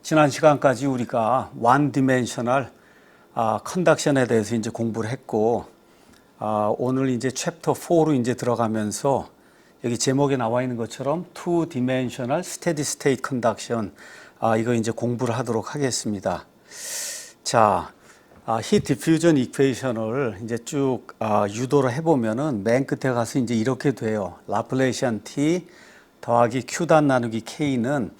지난 시간까지 우리가 one dimensional 컨덕션에 대해서 이제 공부를 했고, 오늘 이제 챕터 4로 이제 들어가면서 여기 제목에 나와 있는 것처럼 two dimensional steady state conduction, 이거 이제 공부를 하도록 하겠습니다. 자, heat diffusion equation을 이제 쭉 유도를 해보면은 맨 끝에 가서 이제 이렇게 돼요. 라플레시안 T 더하기 Q단 나누기 K는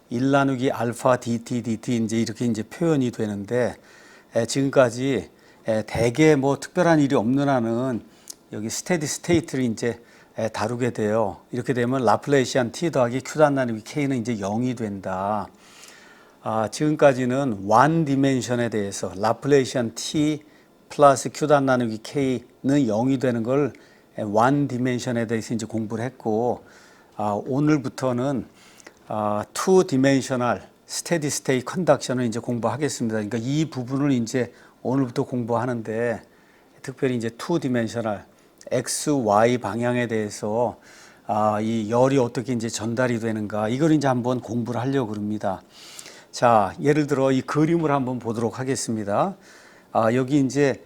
1 나누기 알파 dt dt 이제 이렇게 이제 표현이 되는데, 지금까지 대개 뭐 특별한 일이 없는 한은 여기 스테디 스테이트를 이제 다루게 돼요. 이렇게 되면 라플레시안 t 더하기 q단 나누기 k는 이제 0이 된다. 지금까지는 one dimension에 대해서 라플레시안 t 플러스 q단 나누기 k는 0이 되는 걸 one dimension에 대해서 이제 공부를 했고, 오늘부터는 two dimensional steady state conduction을 이제 공부하겠습니다. 그러니까 이 부분을 이제 오늘부터 공부하는데, 특별히 이제 two dimensional x, y 방향에 대해서 이 열이 어떻게 이제 전달이 되는가, 이걸 이제 한번 공부를 하려고 합니다. 자, 예를 들어 이 그림을 한번 보도록 하겠습니다. 여기 이제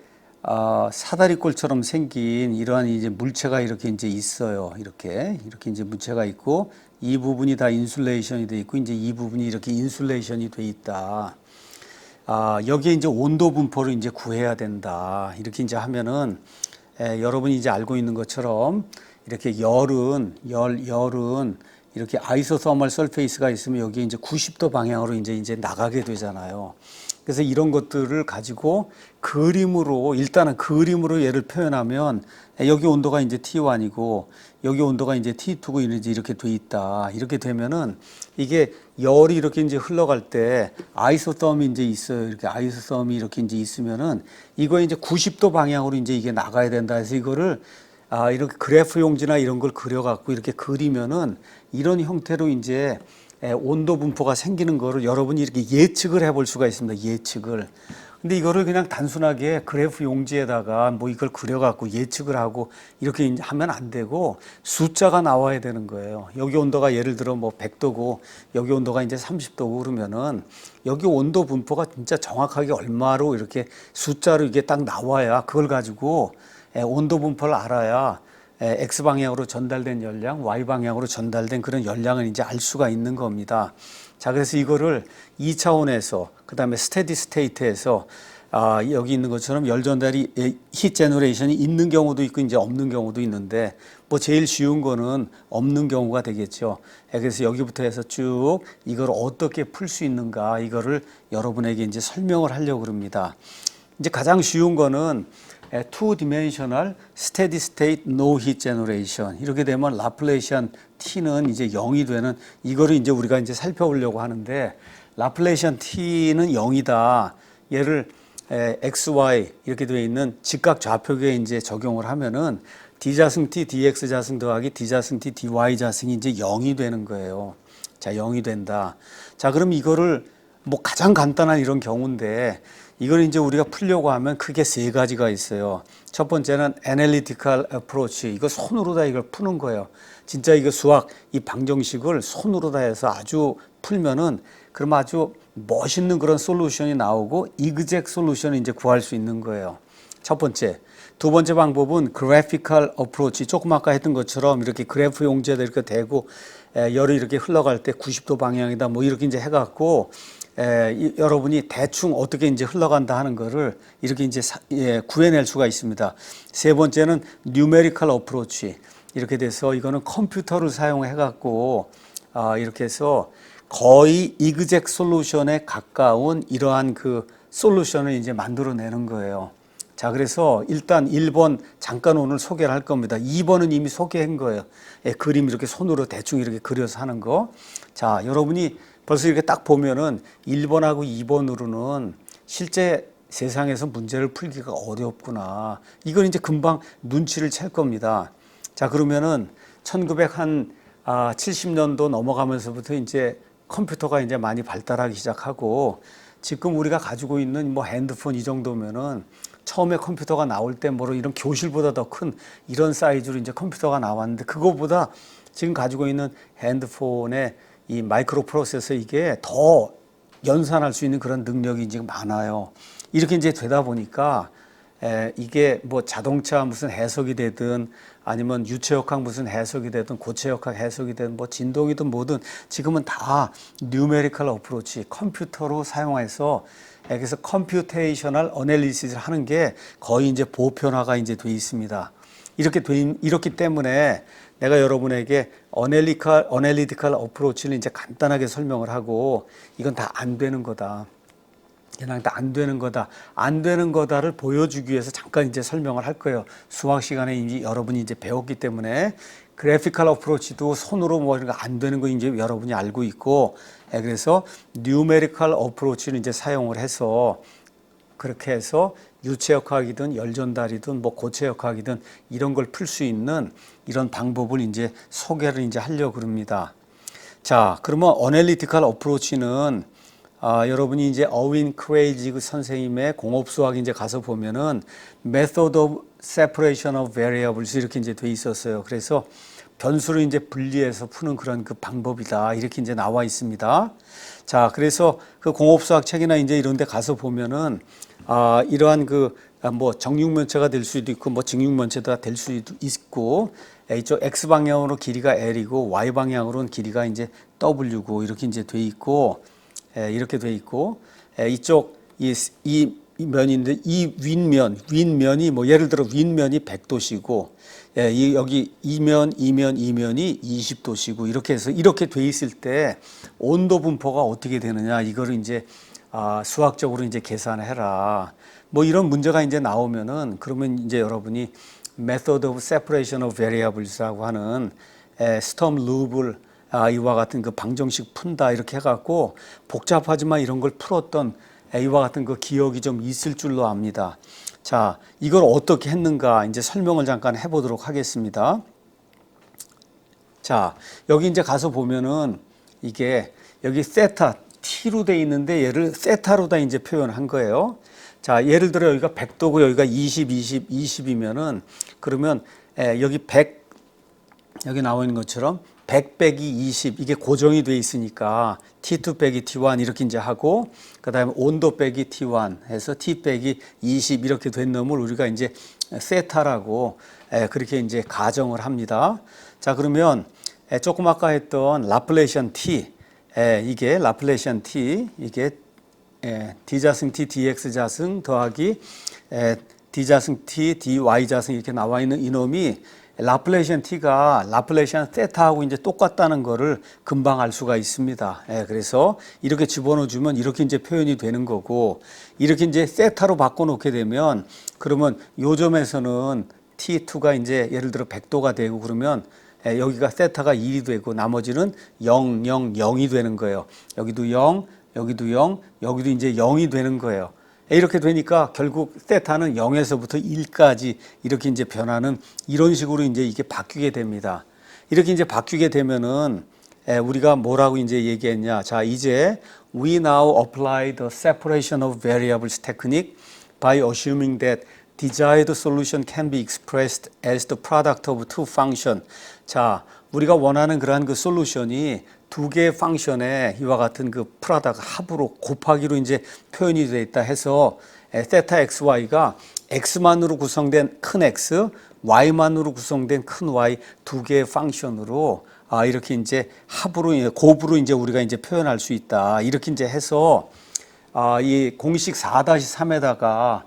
사다리꼴처럼 생긴 이러한 이제 물체가 이렇게 이제 있어요. 이렇게 이제 물체가 있고, 이 부분이 다 인슐레이션이 돼 있고, 이제 이 부분이 이렇게 인슐레이션이 돼 있다. 여기에 이제 온도 분포를 이제 구해야 된다. 이렇게 이제 하면은, 여러분이 이제 알고 있는 것처럼 이렇게 열은 이렇게 아이소서멀 설페이스가 있으면 여기 이제 90도 방향으로 이제 나가게 되잖아요. 그래서 이런 것들을 가지고 일단은 그림으로 얘를 표현하면, 여기 온도가 이제 T1이고 여기 온도가 이제 T2고 이렇게 돼 있다. 이렇게 되면은 이게 열이 이렇게 이제 흘러갈 때 아이소썸이 이제 있어요. 이렇게 아이소썸이 이렇게 이제 있으면은 이거 이제 90도 방향으로 이제 이게 나가야 된다 해서 이거를 이렇게 그래프 용지나 이런 걸 그려갖고 이렇게 그리면은 이런 형태로 이제 온도 분포가 생기는 거를 여러분이 이렇게 예측을 해볼 수가 있습니다. 예측을. 근데 이거를 그냥 단순하게 그래프 용지에다가 뭐 이걸 그려갖고 예측을 하고 이렇게 이제 하면 안 되고 숫자가 나와야 되는 거예요. 여기 온도가 예를 들어 뭐 100도고 여기 온도가 이제 30도고 그러면은 여기 온도 분포가 진짜 정확하게 얼마로 이렇게 숫자로 이게 딱 나와야, 그걸 가지고 온도 분포를 알아야 X방향으로 전달된 열량, Y방향으로 전달된 그런 열량을 이제 알 수가 있는 겁니다. 자, 그래서 이거를 2차원에서, 그 다음에 스테디 스테이트에서, 여기 있는 것처럼 열 전달이, 히트 제너레이션이 있는 경우도 있고, 이제 없는 경우도 있는데, 뭐 제일 쉬운 거는 없는 경우가 되겠죠. 그래서 여기부터 해서 쭉 이걸 어떻게 풀 수 있는가, 이거를 여러분에게 이제 설명을 하려고 합니다. 이제 가장 쉬운 거는 two dimensional steady state no heat generation, 이렇게 되면 라플레시안 T는 이제 0이 되는, 이거를 이제 우리가 이제 살펴보려고 하는데, 라플레시안 T는 0이다. 얘를 XY 이렇게 되어 있는 직각 좌표계에 이제 적용을 하면은 D자승 T, DX 자승 더하기 D자승 T, DY 자승이 이제 0이 되는 거예요. 자, 0이 된다. 자, 그럼 이거를 뭐 가장 간단한 이런 경우인데, 이걸 이제 우리가 풀려고 하면 크게 세 가지가 있어요. 첫 번째는 analytical approach. 이거 손으로 다 이걸 푸는 거예요. 진짜 이거 수학, 이 방정식을 손으로 다 해서 아주 풀면은, 그럼 아주 멋있는 그런 솔루션이 나오고, exact 솔루션을 이제 구할 수 있는 거예요. 첫 번째. 두 번째 방법은 graphical approach. 조금 아까 했던 것처럼 이렇게 그래프 용지에다 이렇게 대고, 열이 이렇게 흘러갈 때 90도 방향이다. 뭐 이렇게 이제 해갖고, 여러분이 대충 어떻게 이제 흘러간다 하는 거를 이렇게 이제 구해낼 수가 있습니다. 세 번째는 numerical approach. 이렇게 돼서 이거는 컴퓨터를 사용해 갖고 이렇게 해서 거의 exact 솔루션에 가까운 이러한 그 솔루션을 이제 만들어내는 거예요. 자, 그래서 일단 1번 잠깐 오늘 소개를 할 겁니다. 2번은 이미 소개한 거예요. 그림 이렇게 손으로 대충 이렇게 그려서 하는 거. 자, 여러분이 벌써 이렇게 딱 보면은 1번하고 2번으로는 실제 세상에서 문제를 풀기가 어렵구나. 이걸 이제 금방 눈치를 챌 겁니다. 자, 그러면은 1970년도 넘어가면서부터 이제 컴퓨터가 이제 많이 발달하기 시작하고, 지금 우리가 가지고 있는 뭐 핸드폰 이 정도면은 처음에 컴퓨터가 나올 때 뭐 이런 교실보다 더 큰 이런 사이즈로 이제 컴퓨터가 나왔는데, 그거보다 지금 가지고 있는 핸드폰의 이 마이크로 프로세서 이게 더 연산할 수 있는 그런 능력이 이제 많아요. 이렇게 이제 되다 보니까 이게 뭐 자동차 무슨 해석이 되든 아니면 유체역학 무슨 해석이 되든 고체역학 해석이 되든 뭐 진동이든 뭐든 지금은 다 뉴메리컬 어프로치 컴퓨터로 사용해서 그래서 컴퓨테이셔널 어널리시스를 하는 게 거의 이제 보편화가 이제 돼 있습니다. 이렇기 때문에 내가 여러분에게 어널리티컬 어프로치를 이제 간단하게 설명을 하고 이건 다 안 되는 거다. 그냥 다 안 되는 거다. 안 되는 거다를 보여주기 위해서 잠깐 이제 설명을 할 거예요. 수학 시간에 이미 여러분이 이제 배웠기 때문에 그래피컬 어프로치도 손으로 뭐가 안 되는 거 이제 여러분이 알고 있고 그래서 뉴메리컬 어프로치를 이제 사용을 해서 그렇게 해서 유체역학이든 열전달이든 뭐 고체역학이든 이런 걸 풀 수 있는 이런 방법을 이제 소개를 이제 하려고 그럽니다. 자, 그러면 어널리티컬 어프로치는 여러분이 이제 어윈 크레이지 선생님의 공업수학 이제 가서 보면은 Method of Separation of Variables 이렇게 이제 돼 있었어요. 그래서 변수를 이제 분리해서 푸는 그런 그 방법이다. 이렇게 이제 나와 있습니다. 자, 그래서 그 공업수학 책이나 이제 이런 데 가서 보면은 이러한 그 뭐 정육면체가 될 수도 있고 뭐 직육면체가 될 수도 있고 이쪽 x 방향으로 길이가 l이고 y 방향으로는 길이가 이제 w고 이렇게 이제 돼 있고 이렇게 돼 있고 이쪽 이 면인데 이 윗면이 뭐 예를 들어 윗면이 100도씨고 여기 이면이 20도씨고 이렇게 해서 이렇게 돼 있을 때 온도 분포가 어떻게 되느냐 이거를 이제 수학적으로 이제 계산을 해라. 뭐 이런 문제가 이제 나오면은 그러면 이제 여러분이 Method of Separation of Variables라고 하는 스톰 루브를 이와 같은 그 방정식 푼다 이렇게 해갖고 복잡하지만 이런 걸 풀었던 이와 같은 그 기억이 좀 있을 줄로 압니다. 자, 이걸 어떻게 했는가 이제 설명을 잠깐 해보도록 하겠습니다. 자, 여기 이제 가서 보면은 이게 여기 세타 t로 돼 있는데 얘를 세타로다 이제 표현한 거예요. 자, 예를 들어 여기가 100도고 여기가 20이면은 그러면 여기 100 여기 나와 있는 것처럼 100 빼기 20 이게 고정이 돼 있으니까 T2 빼기 T1 이렇게 이제 하고 그다음에 온도 빼기 T1 해서 T 빼기 20 이렇게 된 놈을 우리가 이제 세타라고 그렇게 이제 가정을 합니다. 자, 그러면 조금 아까 했던 라플레시안 T 이게 라플레시안 T 이게 D자승 T dx자승 더하기 D자승 T dy자승 이렇게 나와 있는 이놈이 라플레시안 T가 라플레시안 세타하고 이제 똑같다는 거를 금방 알 수가 있습니다. 그래서 이렇게 집어넣어 주면 이렇게 이제 표현이 되는 거고 이렇게 이제 세타로 바꿔 놓게 되면 그러면 요점에서는 T2가 이제 예를 들어 100도가 되고 그러면 여기가 세타가 1이 되고 나머지는 0, 0, 0이 되는 거예요. 여기도 0, 여기도 0, 여기도 이제 0이 되는 거예요. 이렇게 되니까 결국 세타는 0에서부터 1까지 이렇게 이제 변하는 이런 식으로 이제 이게 바뀌게 됩니다. 이렇게 이제 바뀌게 되면은 우리가 뭐라고 이제 얘기했냐. 자, 이제 we now apply the separation of variables technique by assuming that desired solution can be expressed as the product of two functions. 자, 우리가 원하는 그러한 그 솔루션이 두 개의 펑션에 이와 같은 그 프로덕트 합으로 곱하기로 이제 표현이 되어 있다 해서 세타 xy가 x만으로 구성된 큰 x, y만으로 구성된 큰 y 두 개의 펑션으로 이렇게 이제 합으로 곱으로 이제 우리가 이제 표현할 수 있다. 이렇게 이제 해서 이 공식 4-3에다가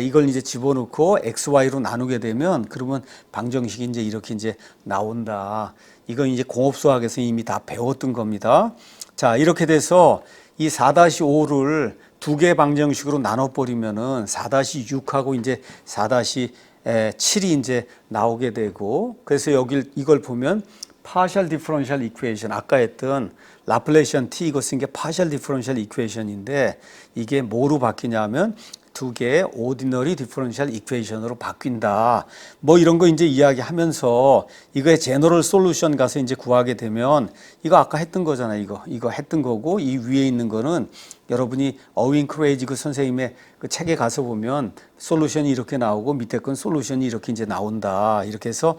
이걸 이제 집어넣고 XY로 나누게 되면 그러면 방정식이 이제 이렇게 이제 나온다. 이건 이제 공업수학에서 이미 다 배웠던 겁니다. 자, 이렇게 돼서 이 4-5를 두 개의 방정식으로 나눠버리면은 4-6하고 이제 4-7이 이제 나오게 되고 그래서 이걸 보면 partial differential equation 아까 했던 라플레시안 T 이거 쓴 게 partial differential equation인데 이게 뭐로 바뀌냐면 두 개의 ordinary differential equation으로 바뀐다. 뭐 이런 거 이제 이야기하면서 이거의 general solution 가서 이제 구하게 되면 이거 아까 했던 거잖아요. 이거 했던 거고 이 위에 있는 거는 여러분이 어윈 크레이지 그 선생님의 그 책에 가서 보면 솔루션이 이렇게 나오고 밑에 건 솔루션이 이렇게 이제 나온다. 이렇게 해서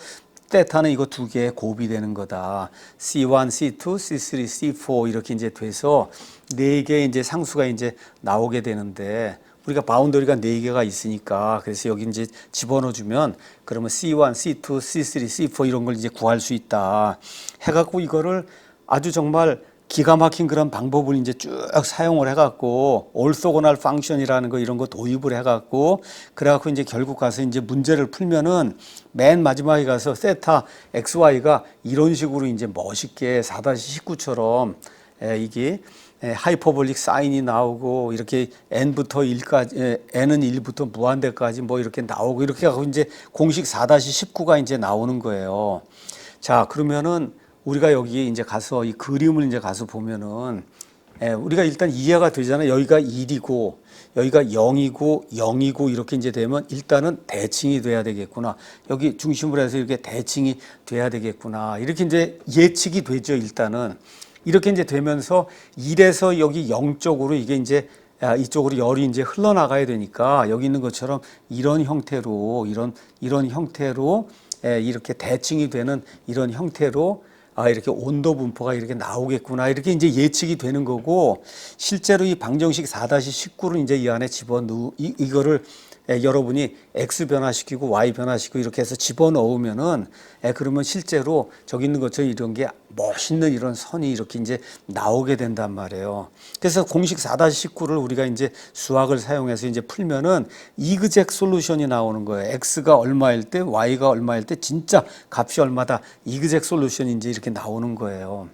세타는 이거 두 개의 곱이 되는 거다. C1, C2, C3, C4 이렇게 이제 돼서 네 개의 이제 상수가 이제 나오게 되는데 우리가 바운더리가 네 개가 있으니까 그래서 여기 이제 집어넣어 주면 그러면 C1, C2, C3, C4 이런 걸 이제 구할 수 있다. 해갖고 이거를 아주 정말 기가 막힌 그런 방법을 이제 쭉 사용을 해갖고 orthogonal function이라는 거 이런 거 도입을 해갖고 그래갖고 이제 결국 가서 이제 문제를 풀면은 맨 마지막에 가서 세타 xy가 이런 식으로 이제 멋있게 4-19처럼 이게 하이퍼볼릭 사인이 나오고 이렇게 n부터 1까지 n은 1부터 무한대까지 뭐 이렇게 나오고 이렇게 하고 이제 공식 4-19가 이제 나오는 거예요. 자, 그러면은 우리가 여기 이제 가서 이 그림을 이제 가서 보면은 우리가 일단 이해가 되잖아요. 여기가 1이고 여기가 0이고 0이고 이렇게 이제 되면 일단은 대칭이 돼야 되겠구나. 여기 중심으로 해서 이렇게 대칭이 돼야 되겠구나. 이렇게 이제 예측이 되죠. 일단은 이렇게 이제 되면서 1에서 여기 0 쪽으로 이게 이제 이쪽으로 열이 이제 흘러나가야 되니까 여기 있는 것처럼 이런 형태로 이런 형태로 이렇게 대칭이 되는 이런 형태로 이렇게 온도 분포가 이렇게 나오겠구나. 이렇게 이제 예측이 되는 거고 실제로 이 방정식 4-19를 이제 이 안에 이거를 여러분이 X 변화시키고 Y 변화시키고 이렇게 해서 집어넣으면은 그러면 실제로 저기 있는 것처럼 이런 게 멋있는 이런 선이 이렇게 이제 나오게 된단 말이에요. 그래서 공식 4-19를 우리가 이제 수학을 사용해서 이제 풀면은 이그젝 솔루션이 나오는 거예요. X가 얼마일 때 Y가 얼마일 때 진짜 값이 얼마다 이그젝 솔루션이 이제 이렇게 나오는 거예요.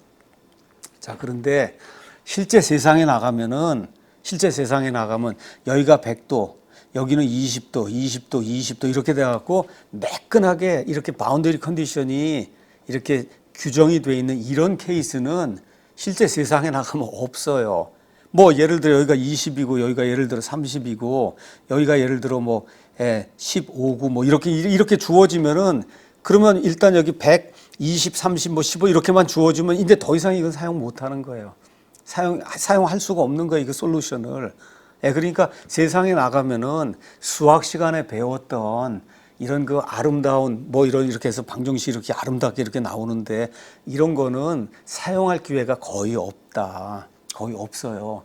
자, 그런데 실제 세상에 나가면 여기가 100도 여기는 20도, 20도, 20도 이렇게 돼갖고 매끈하게 이렇게 바운더리 컨디션이 이렇게 규정이 돼 있는 이런 케이스는 실제 세상에 나가면 없어요. 뭐 예를 들어 여기가 20이고 여기가 예를 들어 30이고 여기가 예를 들어 뭐 15고 뭐 이렇게 주어지면은 그러면 일단 여기 100, 20, 30, 뭐 15 이렇게만 주어지면 이제 더 이상 이건 사용 못 하는 거예요. 사용할 수가 없는 거예요. 이거 솔루션을. 그러니까 세상에 나가면은 수학 시간에 배웠던 이런 그 아름다운 뭐 이렇게 해서 방정식 이렇게 아름답게 이렇게 나오는데 이런 거는 사용할 기회가 거의 없다. 거의 없어요.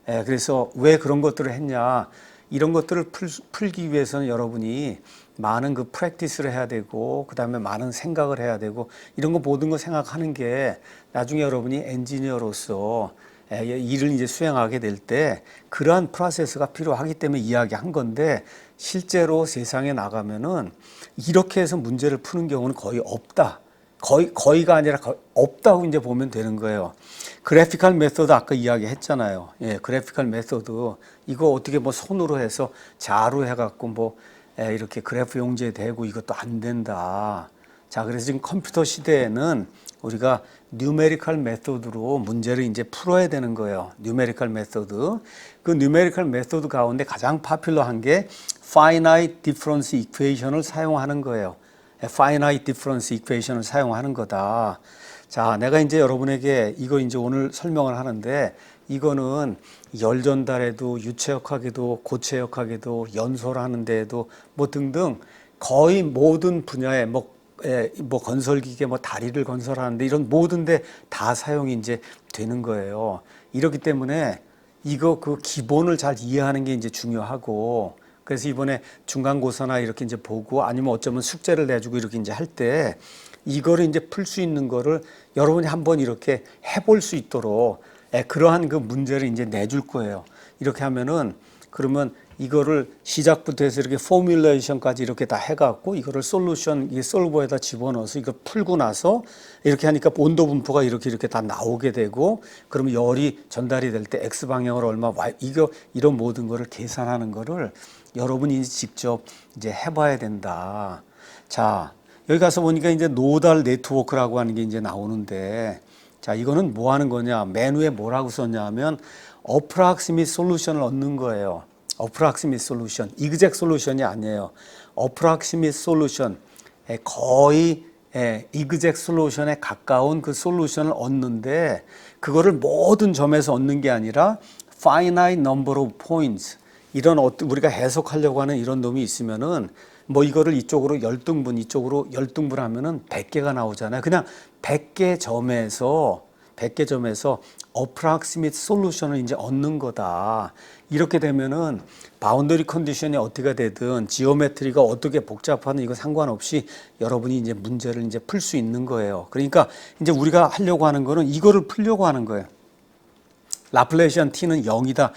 그래서 왜 그런 것들을 했냐. 이런 것들을 풀기 위해서는 여러분이 많은 그 프랙티스를 해야 되고 그다음에 많은 생각을 해야 되고 이런 거 모든 거 생각하는 게 나중에 여러분이 엔지니어로서 일을 이제 수행하게 될 때 그러한 프로세스가 필요하기 때문에 이야기한 건데 실제로 세상에 나가면은 이렇게 해서 문제를 푸는 경우는 거의 없다. 거의가 아니라 없다고 이제 보면 되는 거예요. 그래피컬 메소드 아까 이야기했잖아요. 그래피컬 메소드 이거 어떻게 뭐 손으로 해서 자로 해갖고 뭐 이렇게 그래프 용지에 대고 이것도 안 된다. 자, 그래서 지금 컴퓨터 시대에는 우리가 뉴메리컬 메소드로 문제를 이제 풀어야 되는 거예요. 뉴메리컬 메소드. 그 뉴메리컬 메소드 가운데 가장 파퓰러한 게 finite difference equation을 사용하는 거예요. finite difference equation을 사용하는 거다. 자, 내가 이제 여러분에게 이거 이제 오늘 설명을 하는데 이거는 열 전달에도 유체역학에도 고체역학에도 연소하는 데에도 뭐 등등 거의 모든 분야에 뭐 건설기계 뭐 다리를 건설하는데 이런 모든 데 다 사용이 이제 되는 거예요. 이렇기 때문에 이거 그 기본을 잘 이해하는 게 이제 중요하고 그래서 이번에 중간고사나 이렇게 이제 보고 아니면 어쩌면 숙제를 내주고 이렇게 이제 할 때 이거를 이제 풀 수 있는 거를 여러분이 한번 이렇게 해볼 수 있도록 그러한 그 문제를 이제 내줄 거예요. 이렇게 하면은 그러면 이거를 시작부터 해서 이렇게 포뮬레이션까지 이렇게 다 해갖고 이거를 솔루션 이 솔버에다 집어넣어서 이거 풀고 나서 이렇게 하니까 온도 분포가 이렇게 다 나오게 되고 그러면 열이 전달이 될 때 X 방향으로 얼마 Y 이런 모든 거를 계산하는 거를 여러분이 직접 이제 해봐야 된다. 자, 여기 가서 보니까 이제 노달 네트워크라고 하는 게 이제 나오는데 자, 이거는 뭐 하는 거냐? 맨 위에 뭐라고 썼냐면 approximate solution을 얻는 거예요. approximate solution, exact solution이 아니에요. approximate solution, 거의 exact solution에 가까운 그 솔루션을 얻는데 그거를 모든 점에서 얻는 게 아니라 finite number of points 이런 우리가 해석하려고 하는 이런 놈이 있으면은 뭐 이거를 이쪽으로 10등분, 이쪽으로 10등분 하면은 100개가 나오잖아요. 그냥 100개 점에서 approximate solution을 이제 얻는 거다. 이렇게 되면은 바운더리 컨디션이 어떻게 되든 지오메트리가 어떻게 복잡하든 이거 상관없이 여러분이 이제 문제를 이제 풀 수 있는 거예요. 그러니까 이제 우리가 하려고 하는 거는 이거를 풀려고 하는 거예요. 라플레이시안 t는 0이다.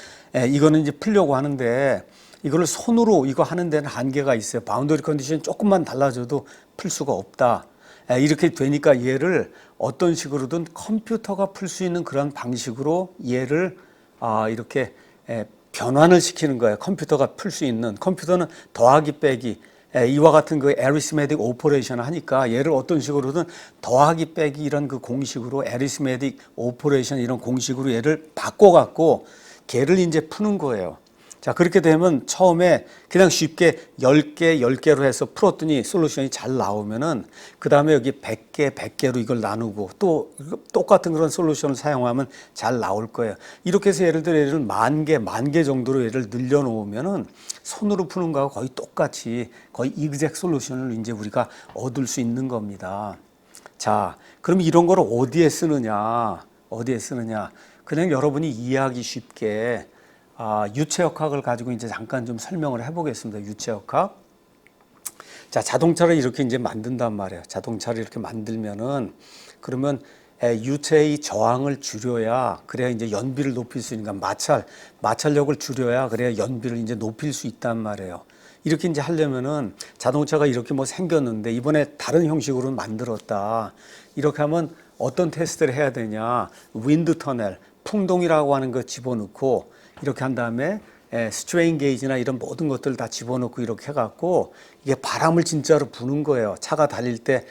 이거는 이제 풀려고 하는데 이거를 손으로 이거 하는 데는 한계가 있어요. 바운더리 컨디션이 조금만 달라져도 풀 수가 없다. 이렇게 되니까 얘를 어떤 식으로든 컴퓨터가 풀 수 있는 그런 방식으로 얘를 이렇게 변환을 시키는 거예요. 컴퓨터가 풀 수 있는. 컴퓨터는 더하기 빼기 이와 같은 그 arithmetic operation을 하니까 얘를 어떤 식으로든 더하기 빼기 이런 그 공식으로 arithmetic operation 이런 공식으로 얘를 바꿔갖고 걔를 이제 푸는 거예요. 자, 그렇게 되면 처음에 그냥 쉽게 10개, 10개로 해서 풀었더니 솔루션이 잘 나오면은 그 다음에 여기 100개, 100개로 이걸 나누고 또 똑같은 그런 솔루션을 사용하면 잘 나올 거예요. 이렇게 해서 예를 들어 얘를 10,000개 정도로 얘를 늘려놓으면은 손으로 푸는 거하고 거의 똑같이 거의 exact 솔루션을 이제 우리가 얻을 수 있는 겁니다. 자, 그럼 이런 거를 어디에 쓰느냐? 그냥 여러분이 이해하기 쉽게 유체역학을 가지고 이제 잠깐 좀 설명을 해보겠습니다. 유체역학. 자, 자동차를 이렇게 이제 만든단 말이에요. 자동차를 이렇게 만들면은 그러면 유체의 저항을 줄여야 그래야 이제 연비를 높일 수 있는 마찰력을 줄여야 그래야 연비를 이제 높일 수 있단 말이에요. 이렇게 이제 하려면은 자동차가 이렇게 뭐 생겼는데 이번에 다른 형식으로 만들었다. 이렇게 하면 어떤 테스트를 해야 되냐? 윈드 터널, 풍동이라고 하는 거 집어넣고 이렇게 한 다음에 스트레인 게이지나 이런 모든 것들을 다 집어넣고 이렇게 해갖고 이게 바람을 진짜로 부는 거예요. 차가 달릴 때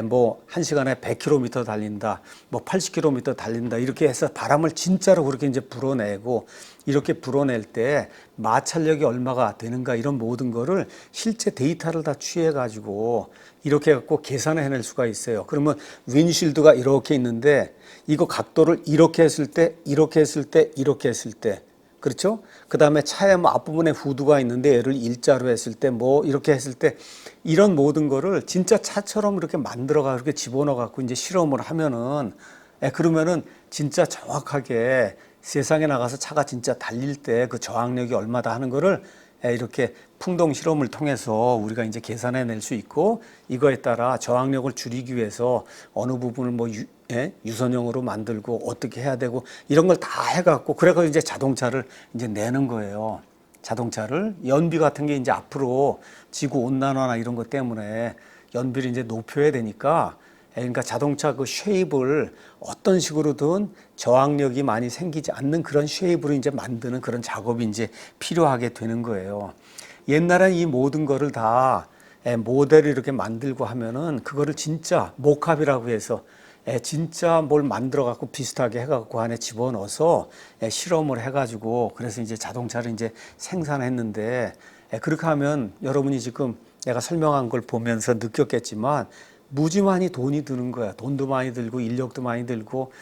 뭐 1시간에 100km 달린다, 뭐 80km 달린다 이렇게 해서 바람을 진짜로 그렇게 이제 불어내고 이렇게 불어낼 때 마찰력이 얼마가 되는가 이런 모든 거를 실제 데이터를 다 취해가지고 이렇게 해갖고 계산을 해낼 수가 있어요. 그러면 윈실드가 이렇게 있는데 이거 각도를 이렇게 했을 때, 이렇게 했을 때, 이렇게 했을 때 그렇죠? 그 다음에 차의 뭐 앞부분에 후드가 있는데 얘를 일자로 했을 때 뭐 이렇게 했을 때 이런 모든 거를 진짜 차처럼 이렇게 만들어가 이렇게 집어넣어 갖고 이제 실험을 하면은 그러면은 진짜 정확하게 세상에 나가서 차가 진짜 달릴 때 그 저항력이 얼마다 하는 거를 이렇게 풍동 실험을 통해서 우리가 이제 계산해 낼 수 있고 이거에 따라 저항력을 줄이기 위해서 어느 부분을 뭐 유선형으로 만들고 어떻게 해야 되고 이런 걸 다 해갖고 그래서 이제 자동차를 이제 내는 거예요. 자동차를 연비 같은 게 이제 앞으로 지구 온난화나 이런 것 때문에 연비를 이제 높여야 되니까 그러니까 자동차 그 쉐입을 어떤 식으로든 저항력이 많이 생기지 않는 그런 쉐입으로 이제 만드는 그런 작업이 이제 필요하게 되는 거예요. 옛날엔 이 모든 거를 다 모델을 이렇게 만들고 하면은 그거를 진짜 모캅이라고 해서 진짜 뭘 만들어 갖고 비슷하게 해갖고 안에 집어넣어서 실험을 해가지고 그래서 이제 자동차를 이제 생산했는데 그렇게 하면 여러분이 지금 내가 설명한 걸 보면서 느꼈겠지만 무지 많이 돈이 드는 거야. 돈도 많이 들고 인력도 많이 들고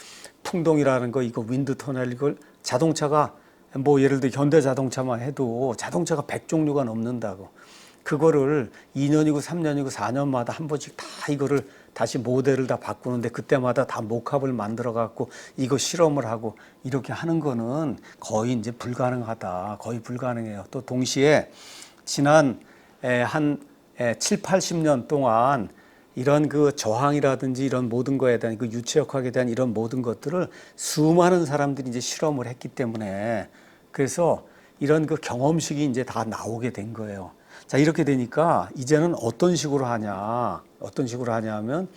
풍동이라는 거 이거 윈드 터널 이걸 자동차가 뭐 예를 들어 현대 자동차만 해도 자동차가 100종류가 넘는다고. 그거를 2년이고 3년이고 4년마다 한 번씩 다 이거를 다시 모델을 다 바꾸는데 그때마다 다 모캅을 만들어 갖고 이거 실험을 하고 이렇게 하는 거는 거의 이제 불가능하다. 거의 불가능해요. 또 동시에 지난 한 7, 80년 동안 이런 그 저항이라든지 이런 모든 거에 대한 그 유체역학에 대한 이런 모든 것들을 수많은 사람들이 이제 실험을 했기 때문에 그래서 이런 그 경험식이 이제 다 나오게 된 거예요. 자, 이렇게 되니까 이제는 어떤 식으로 하냐면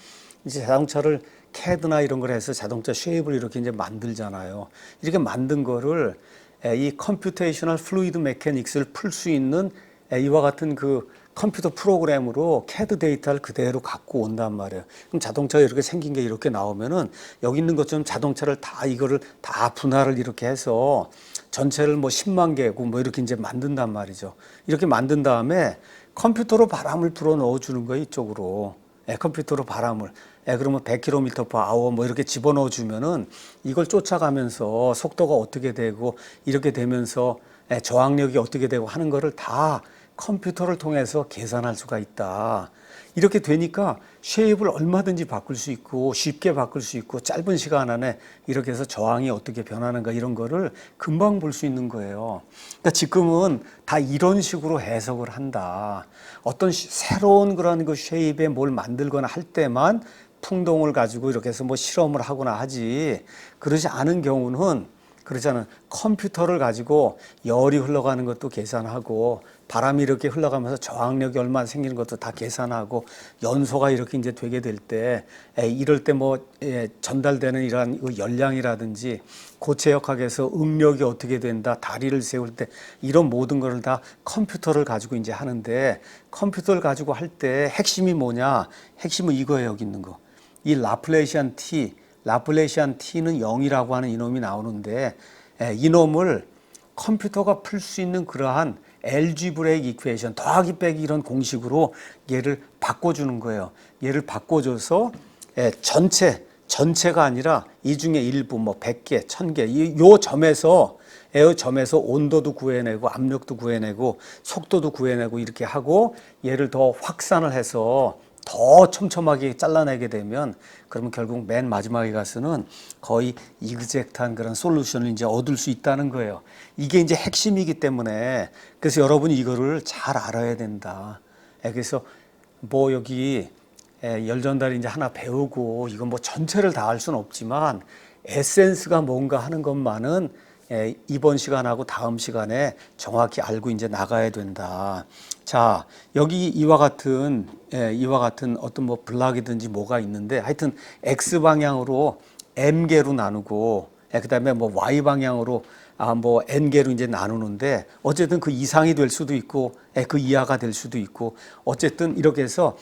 이제 자동차를 CAD나 이런 걸 해서 자동차 쉐입을 이렇게 이제 만들잖아요. 이렇게 만든 거를 이 컴퓨테이셔널 플루이드 메카닉스를 풀 수 있는 이와 같은 그 컴퓨터 프로그램으로 CAD 데이터를 그대로 갖고 온단 말이에요. 그럼 자동차가 이렇게 생긴 게 이렇게 나오면은 여기 있는 것처럼 자동차를 다 이거를 다 분할을 이렇게 해서 전체를 뭐 10만 개고 뭐 이렇게 이제 만든단 말이죠. 이렇게 만든 다음에 컴퓨터로 바람을 불어 넣어 주는 거예요, 이쪽으로. 컴퓨터로 바람을. 그러면 100km/h 뭐 이렇게 집어넣어 주면은 이걸 쫓아가면서 속도가 어떻게 되고 이렇게 되면서 저항력이 어떻게 되고 하는 거를 다 컴퓨터를 통해서 계산할 수가 있다. 이렇게 되니까 쉐입을 얼마든지 바꿀 수 있고 쉽게 바꿀 수 있고 짧은 시간 안에 이렇게 해서 저항이 어떻게 변하는가 이런 거를 금방 볼 수 있는 거예요. 그러니까 지금은 다 이런 식으로 해석을 한다. 어떤 새로운 그런 그 쉐입에 뭘 만들거나 할 때만 풍동을 가지고 이렇게 해서 뭐 실험을 하거나 하지, 그러지 않은 경우는, 그러잖아요. 컴퓨터를 가지고 열이 흘러가는 것도 계산하고 바람이 이렇게 흘러가면서 저항력이 얼마나 생기는 것도 다 계산하고 연소가 이렇게 이제 되게 될 때 이럴 때 뭐 전달되는 이러한 열량이라든지 고체역학에서 응력이 어떻게 된다, 다리를 세울 때 이런 모든 것을 다 컴퓨터를 가지고 이제 하는데, 컴퓨터를 가지고 할 때 핵심이 뭐냐? 핵심은 이거예요. 여기 있는 거. 이 라플레이시안 T는 0이라고 하는 이놈이 나오는데, 이놈을 컴퓨터가 풀 수 있는 그러한 알지브레이크 이퀘이션, 더하기 빼기 이런 공식으로 얘를 바꿔주는 거예요. 얘를 바꿔줘서 전체가 아니라 이 중에 일부, 뭐 100개, 1000개, 요 점에서 온도도 구해내고 압력도 구해내고 속도도 구해내고 이렇게 하고 얘를 더 확산을 해서 더 촘촘하게 잘라내게 되면, 그러면 결국 맨 마지막에 가서는 거의 이그젝트한 그런 솔루션을 이제 얻을 수 있다는 거예요. 이게 이제 핵심이기 때문에, 그래서 여러분이 이거를 잘 알아야 된다. 그래서 뭐 여기 열전달이 이제 하나 배우고 이건 뭐 전체를 다 할 수는 없지만 에센스가 뭔가 하는 것만은 이번 시간하고 다음 시간에 정확히 알고 이제 나가야 된다. 자, 여기 이와 같은 어떤 뭐 블락이든지 뭐가 있는데, 하여튼 X 방향으로 M개로 나누고, 그 다음에 뭐 Y 방향으로 뭐 N개로 이제 나누는데, 어쨌든 그 이상이 될 수도 있고, 그 이하가 될 수도 있고, 어쨌든 이렇게 해서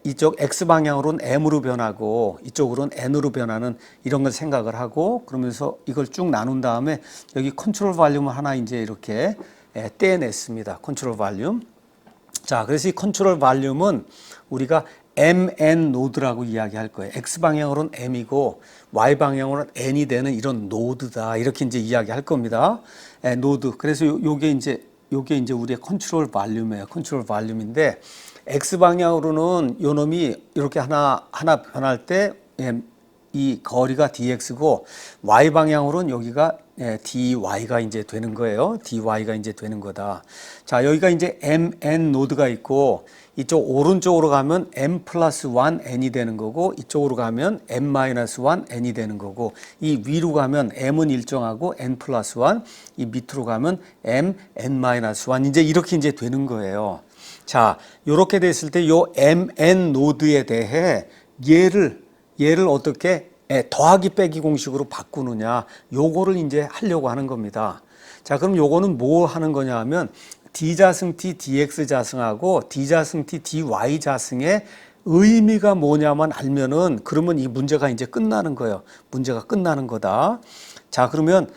이쪽 X방향으로는 M으로 변하고 이쪽으로는 N으로 변하는 이런 걸 생각을 하고, 그러면서 이걸 쭉 나눈 다음에 여기 컨트롤 발륨을 하나 이제 이렇게 떼냈습니다. 컨트롤 발륨. 자, 그래서 이 컨트롤 발륨은 우리가 MN 노드라고 이야기할 거예요. X방향으로는 M이고 Y방향으로는 N이 되는 이런 노드다. 이렇게 이제 이야기할 겁니다. 노드. 그래서 요게 이제 우리의 컨트롤 발륨이에요. 컨트롤 발륨인데, X방향으로는 요 놈이 이렇게 하나 변할 때 이 거리가 dx고, Y방향으로는 여기가 dy가 이제 되는 거예요. dy가 이제 되는 거다. 자, 여기가 이제 mn 노드가 있고, 이쪽 오른쪽으로 가면 m 플러스 1 n이 되는 거고, 이쪽으로 가면 m 마이너스 1 n이 되는 거고, 이 위로 가면 m은 일정하고 n 플러스 1, 이 밑으로 가면 m n 마이너스 1, 이제 이렇게 이제 되는 거예요. 자, 요렇게 됐을 때 요 mn 노드에 대해 얘를 어떻게 더하기 빼기 공식으로 바꾸느냐, 요거를 이제 하려고 하는 겁니다. 자, 그럼 요거는 뭐 하는 거냐 하면 d자승 t dx 자승하고 d자승 t dy 자승의 의미가 뭐냐만 알면은, 그러면 이 문제가 이제 끝나는 거예요. 문제가 끝나는 거다. 자, 그러면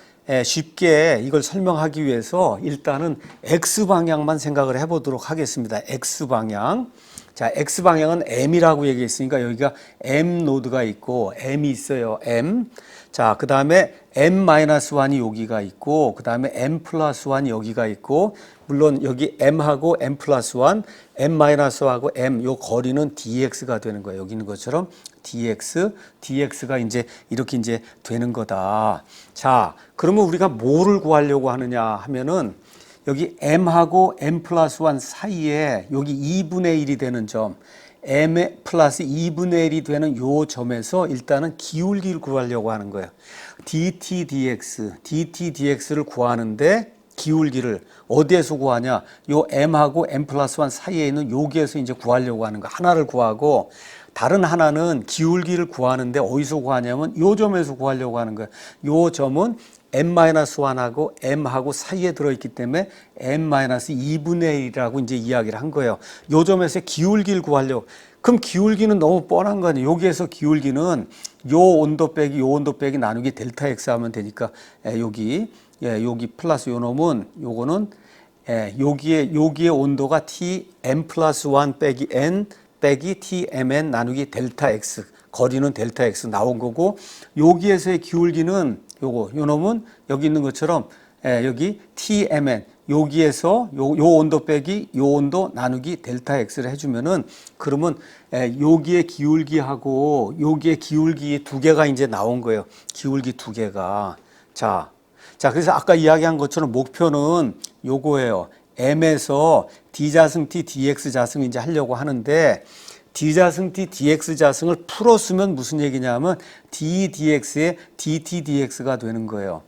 쉽게 이걸 설명하기 위해서 일단은 X방향만 생각을 해보도록 하겠습니다. X방향. 자, X방향은 M이라고 얘기했으니까 여기가 M 노드가 있고 M이 있어요. M. 자, 그 다음에 M-1이 여기가 있고, 그 다음에 M 플러스 1이 여기가 있고, 물론 여기 M하고 M 플러스 1, M-1하고 M, 요 거리는 dx가 되는 거예요. 여기 있는 것처럼 dx가 이제 이렇게 이제 되는 거다. 자, 그러면 우리가 뭐를 구하려고 하느냐 하면은, 여기 m하고 m 플러스 1 사이에 여기 2분의 1이 되는 점, m 플러스 2분의 1이 되는 요 점에서 일단은 기울기를 구하려고 하는 거예요. dt dx를 구하는데, 기울기를 어디에서 구하냐? 요 m하고 m 플러스 1 사이에 있는 여기에서 이제 구하려고 하는 거. 하나를 구하고, 다른 하나는 기울기를 구하는데 어디서 구하냐면 요 점에서 구하려고 하는 거예요. 요 점은 m-1하고 m하고 사이에 들어있기 때문에 m-2분의 1이라고 이제 이야기를 한 거예요. 요 점에서 기울기를 구하려고. 그럼 기울기는 너무 뻔한 거 아니에요. 여기에서 기울기는 요 온도 빼기 나누기 델타 x 하면 되니까, 여기 플러스 요 놈은, 요거는 여기에 온도가 T m 플러스 1 빼기 n 빼기 TMN 나누기 델타 X, 거리는 델타 X 나온 거고, 여기에서의 기울기는 요 놈은 여기 있는 것처럼 여기 TMN, 여기에서 요 온도 빼기 요 온도 나누기 델타 X를 해주면은 그러면 여기에 기울기하고 여기에 기울기 두 개가 이제 나온 거예요. 기울기 두 개가. 자, 그래서 아까 이야기한 것처럼 목표는 요거예요. M에서 D자승 T, DX 자승 이제 하려고 하는데 D자승 T, DX 자승을 풀었으면 무슨 얘기냐면 D, DX에 DT, DX가 되는 거예요.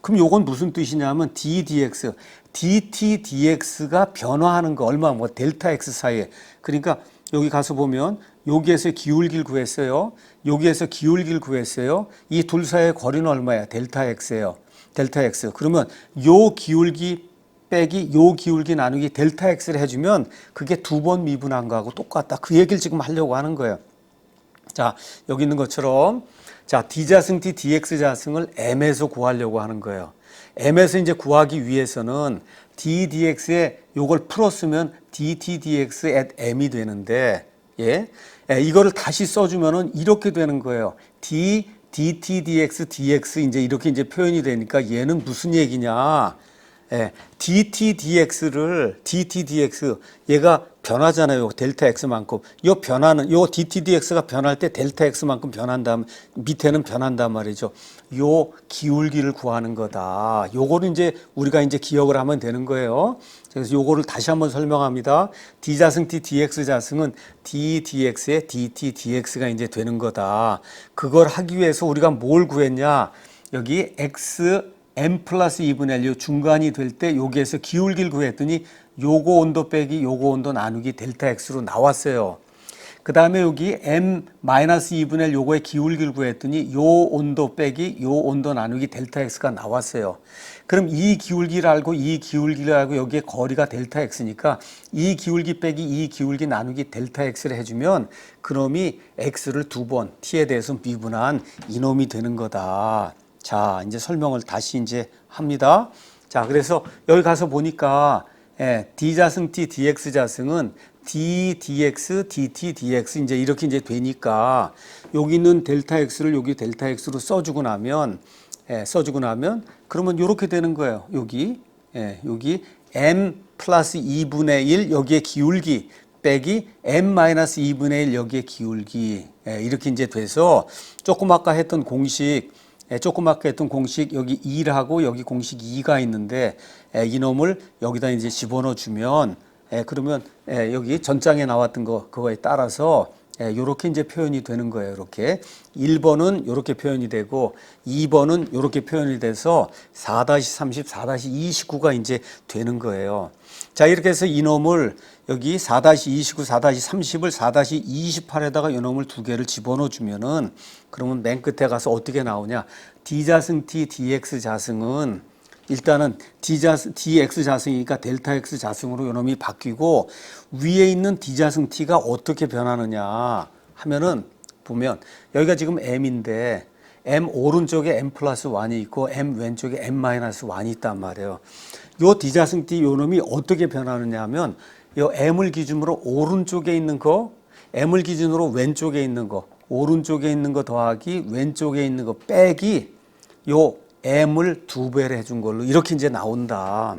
그럼 요건 무슨 뜻이냐면 D, DX, DT, DX가 변화하는 거 얼마 뭐 델타 X 사이에. 그러니까 여기 가서 보면 여기에서 기울기를 구했어요. 여기에서 기울기를 구했어요. 이 둘 사이의 거리는 얼마야? 델타 X예요. 델타 X. 그러면 요 기울기 빼기 요 기울기 나누기 델타 X를 해주면 그게 두 번 미분한 거하고 똑같다. 그 얘기를 지금 하려고 하는 거예요. 자, 여기 있는 것처럼 자, D자승 T, DX 자승을 M에서 구하려고 하는 거예요. M에서 이제 구하기 위해서는 D, DX에 요걸 풀었으면 DT, DX at M이 되는데 이거를 다시 써주면은 이렇게 되는 거예요. D, DT, DX, DX 이제 이렇게 이제 표현이 되니까 얘는 무슨 얘기냐? DT, DX 얘가 변하잖아요. 델타 X만큼. 요 변화는 요 DT, DX가 변할 때 델타 X만큼 변한다면 밑에는 변한단 말이죠. 요 기울기를 구하는 거다. 요거를 이제 우리가 이제 기억을 하면 되는 거예요. 그래서 요거를 다시 한번 설명합니다. D자승 T, DX 자승은 D, DX에 DT, DX가 이제 되는 거다. 그걸 하기 위해서 우리가 뭘 구했냐? 여기 X M 플러스 2분의 1, 요 중간이 될 때 여기에서 기울기를 구했더니 요거 온도 빼기 요거 온도 나누기 델타 X로 나왔어요. 그 다음에 여기 M 마이너스 2분의 1 요거의 기울기를 구했더니 요 온도 빼기 요 온도 나누기 델타 X가 나왔어요. 그럼 이 기울기를 알고 이 기울기를 알고 여기에 거리가 델타 X니까 이 기울기 빼기 이 기울기 나누기 델타 X를 해주면 그놈이 X를 두 번 T에 대해서 미분한 이놈이 되는 거다. 자, 이제 설명을 다시 이제 합니다. 자, 그래서 여기 가서 보니까 D자승 T, DX 자승은 D, DX, DT, DX 이제 이렇게 이제 되니까 여기 있는 델타 X를 여기 델타 X로 써주고 나면 그러면 이렇게 되는 거예요. 여기 M 플러스 2분의 1 여기에 기울기 빼기 M 마이너스 2분의 1 여기에 기울기 이렇게 이제 돼서 조금 아까 했던 공식 여기 1하고 여기 공식 2가 있는데 이놈을 여기다 이제 집어넣어 주면 그러면 여기 전장에 나왔던 그거에 따라서 요렇게 이제 표현이 되는 거예요. 이렇게 1번은 요렇게 표현이 되고 2번은 요렇게 표현이 돼서 4-30, 4-29가 이제 되는 거예요. 자, 이렇게 해서 이놈을 여기 4-29, 4-30을 4-28에다가 이놈을 두 개를 집어넣어 주면은 그러면 맨 끝에 가서 어떻게 나오냐? D자승 T, DX 자승은 일단은 DX 자승이니까 델타 X 자승으로 이놈이 바뀌고 위에 있는 D자승 T가 어떻게 변하느냐 하면은 보면 여기가 지금 M인데 M 오른쪽에 M 플러스 1이 있고 M 왼쪽에 M 마이너스 1이 있단 말이에요. 요 D자승 T 요놈이 어떻게 변하느냐 하면 요 M을 기준으로 오른쪽에 있는 거, M을 기준으로 왼쪽에 있는 거, 오른쪽에 있는 거 더하기 왼쪽에 있는 거 빼기 요 M을 두 배를 해준 걸로 이렇게 이제 나온다.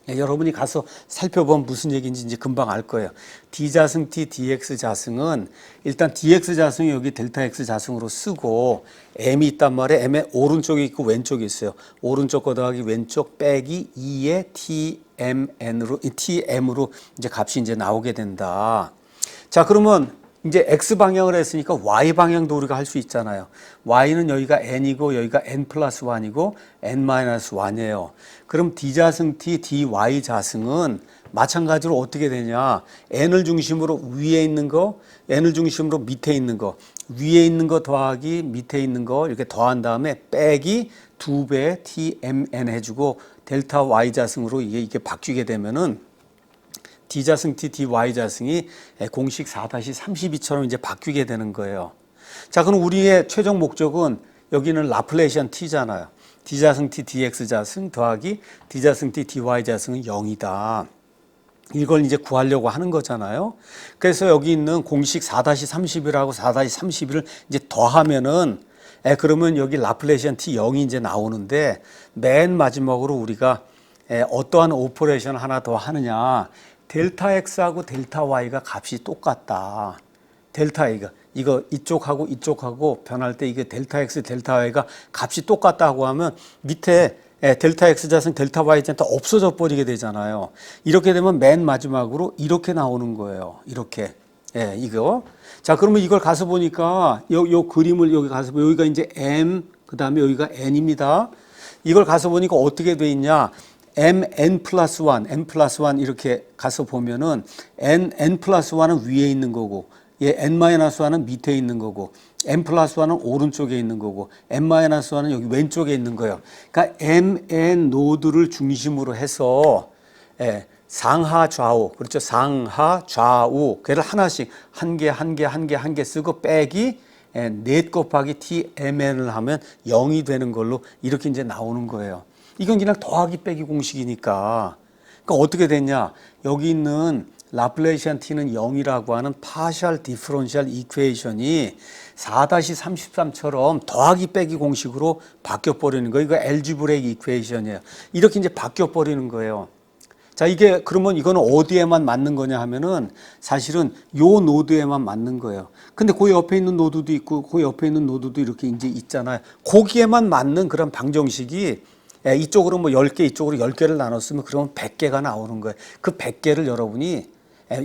여러분이 가서 살펴보면 무슨 얘기인지 이제 금방 알 거예요. D자승 T, DX 자승은 일단 DX 자승이 여기 델타 X 자승으로 쓰고 M이 있단 말이에요. M의 오른쪽에 있고 왼쪽에 있어요. 오른쪽 거 더하기 왼쪽 빼기 2의 TM으로 이제 값이 이제 나오게 된다. 자, 그러면 이제 X 방향을 했으니까 Y 방향도 우리가 할 수 있잖아요. Y는 여기가 N이고 여기가 N 플러스 1이고 N 마이너스 1이에요. 그럼 D자승 T, DY 자승은 마찬가지로 어떻게 되냐. N을 중심으로 위에 있는 거, N을 중심으로 밑에 있는 거, 위에 있는 거 더하기 밑에 있는 거 이렇게 더한 다음에 빼기 2배 TMN 해주고 델타 Y 자승으로 이게 바뀌게 되면은 D자승 T, DY 자승이 공식 4-32처럼 이제 바뀌게 되는 거예요. 자, 그럼 우리의 최종 목적은 여기는 라플레이션 T잖아요. D자승 T, DX 자승 더하기 D자승 T, DY 자승은 0이다. 이걸 이제 구하려고 하는 거잖아요. 그래서 여기 있는 공식 4-30이라고 4-31을 이제 더하면은 그러면 여기 라플레이션 T 0이 이제 나오는데 맨 마지막으로 우리가 어떠한 오퍼레이션 하나 더 하느냐. 델타 X하고 델타 Y가 값이 똑같다. 델타 A가 이거 이쪽하고 이쪽하고 변할 때 이게 델타 X, 델타 Y가 값이 똑같다고 하면 밑에 델타 X 자승, 델타 Y 자승 다 없어져 버리게 되잖아요. 이렇게 되면 맨 마지막으로 이렇게 나오는 거예요. 이렇게. 이거. 자, 그러면 이걸 가서 보니까 요 그림을 여기 가서 보면 여기가 이제 M, 그 다음에 여기가 N입니다. 이걸 가서 보니까 어떻게 돼 있냐. N 플러스 1, N 플러스 1 이렇게 가서 보면은 N 플러스 1은 위에 있는 거고, N 마이너스 1은 밑에 있는 거고, N 플러스 1은 오른쪽에 있는 거고, N 마이너스 1은 여기 왼쪽에 있는 거예요. 그러니까 MN 노드를 중심으로 해서 상하 좌우, 그렇죠? 상하 좌우 걔를 하나씩 한 개 쓰고 빼기 넷 곱하기 TMN을 하면 0이 되는 걸로 이렇게 이제 나오는 거예요. 이건 그냥 더하기 빼기 공식이니까. 그러니까 어떻게 됐냐? 여기 있는 라플레이시안 t는 0이라고 하는 파셜 디퍼런셜 이퀘이션이 4-33처럼 더하기 빼기 공식으로 바뀌어 버리는 거예요. 이거 알지브레이크 이퀘이션이에요. 이렇게 이제 바뀌어 버리는 거예요. 자, 이게 그러면 이거는 어디에만 맞는 거냐 하면은 사실은 요 노드에만 맞는 거예요. 근데 그 옆에 있는 노드도 있고 그 옆에 있는 노드도 이렇게 이제 있잖아요. 거기에만 맞는 그런 방정식이 이쪽으로 뭐 10개, 이쪽으로 10개를 나눴으면 그러면 100개가 나오는 거예요. 그 100개를 여러분이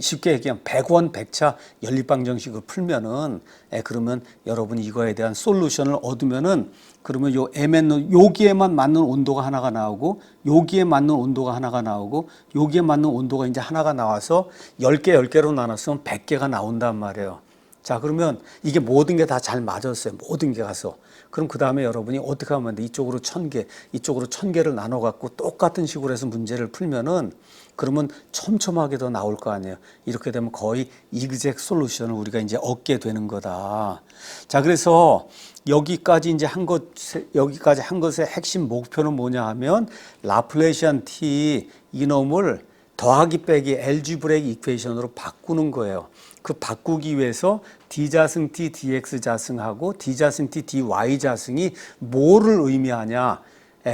쉽게 얘기하면 100원 100차 연립방정식을 풀면은 그러면 여러분이 이거에 대한 솔루션을 얻으면은 그러면 요 MN 여기에만 맞는 온도가 하나가 나오고 여기에 맞는 온도가 하나가 나오고 여기에 맞는 온도가 이제 하나가 나와서 10개 10개로 나눴으면 100개가 나온단 말이에요. 자, 그러면 이게 모든 게 다 잘 맞았어요. 모든 게 가서. 그럼 그 다음에 여러분이 어떻게 하면 돼? 이쪽으로 1000개, 이쪽으로 1000개를 나눠 갖고 똑같은 식으로 해서 문제를 풀면은 그러면 촘촘하게 더 나올 거 아니에요. 이렇게 되면 거의 이그젝 솔루션을 우리가 이제 얻게 되는 거다. 자, 그래서 여기까지 이제 여기까지 한 것의 핵심 목표는 뭐냐 하면 라플레이시안 T 이놈을 더하기 빼기 알지브레이크 이퀘이션으로 바꾸는 거예요. 그 바꾸기 위해서 D자승 T dx 자승하고 D자승 T dy 자승이 뭐를 의미하냐?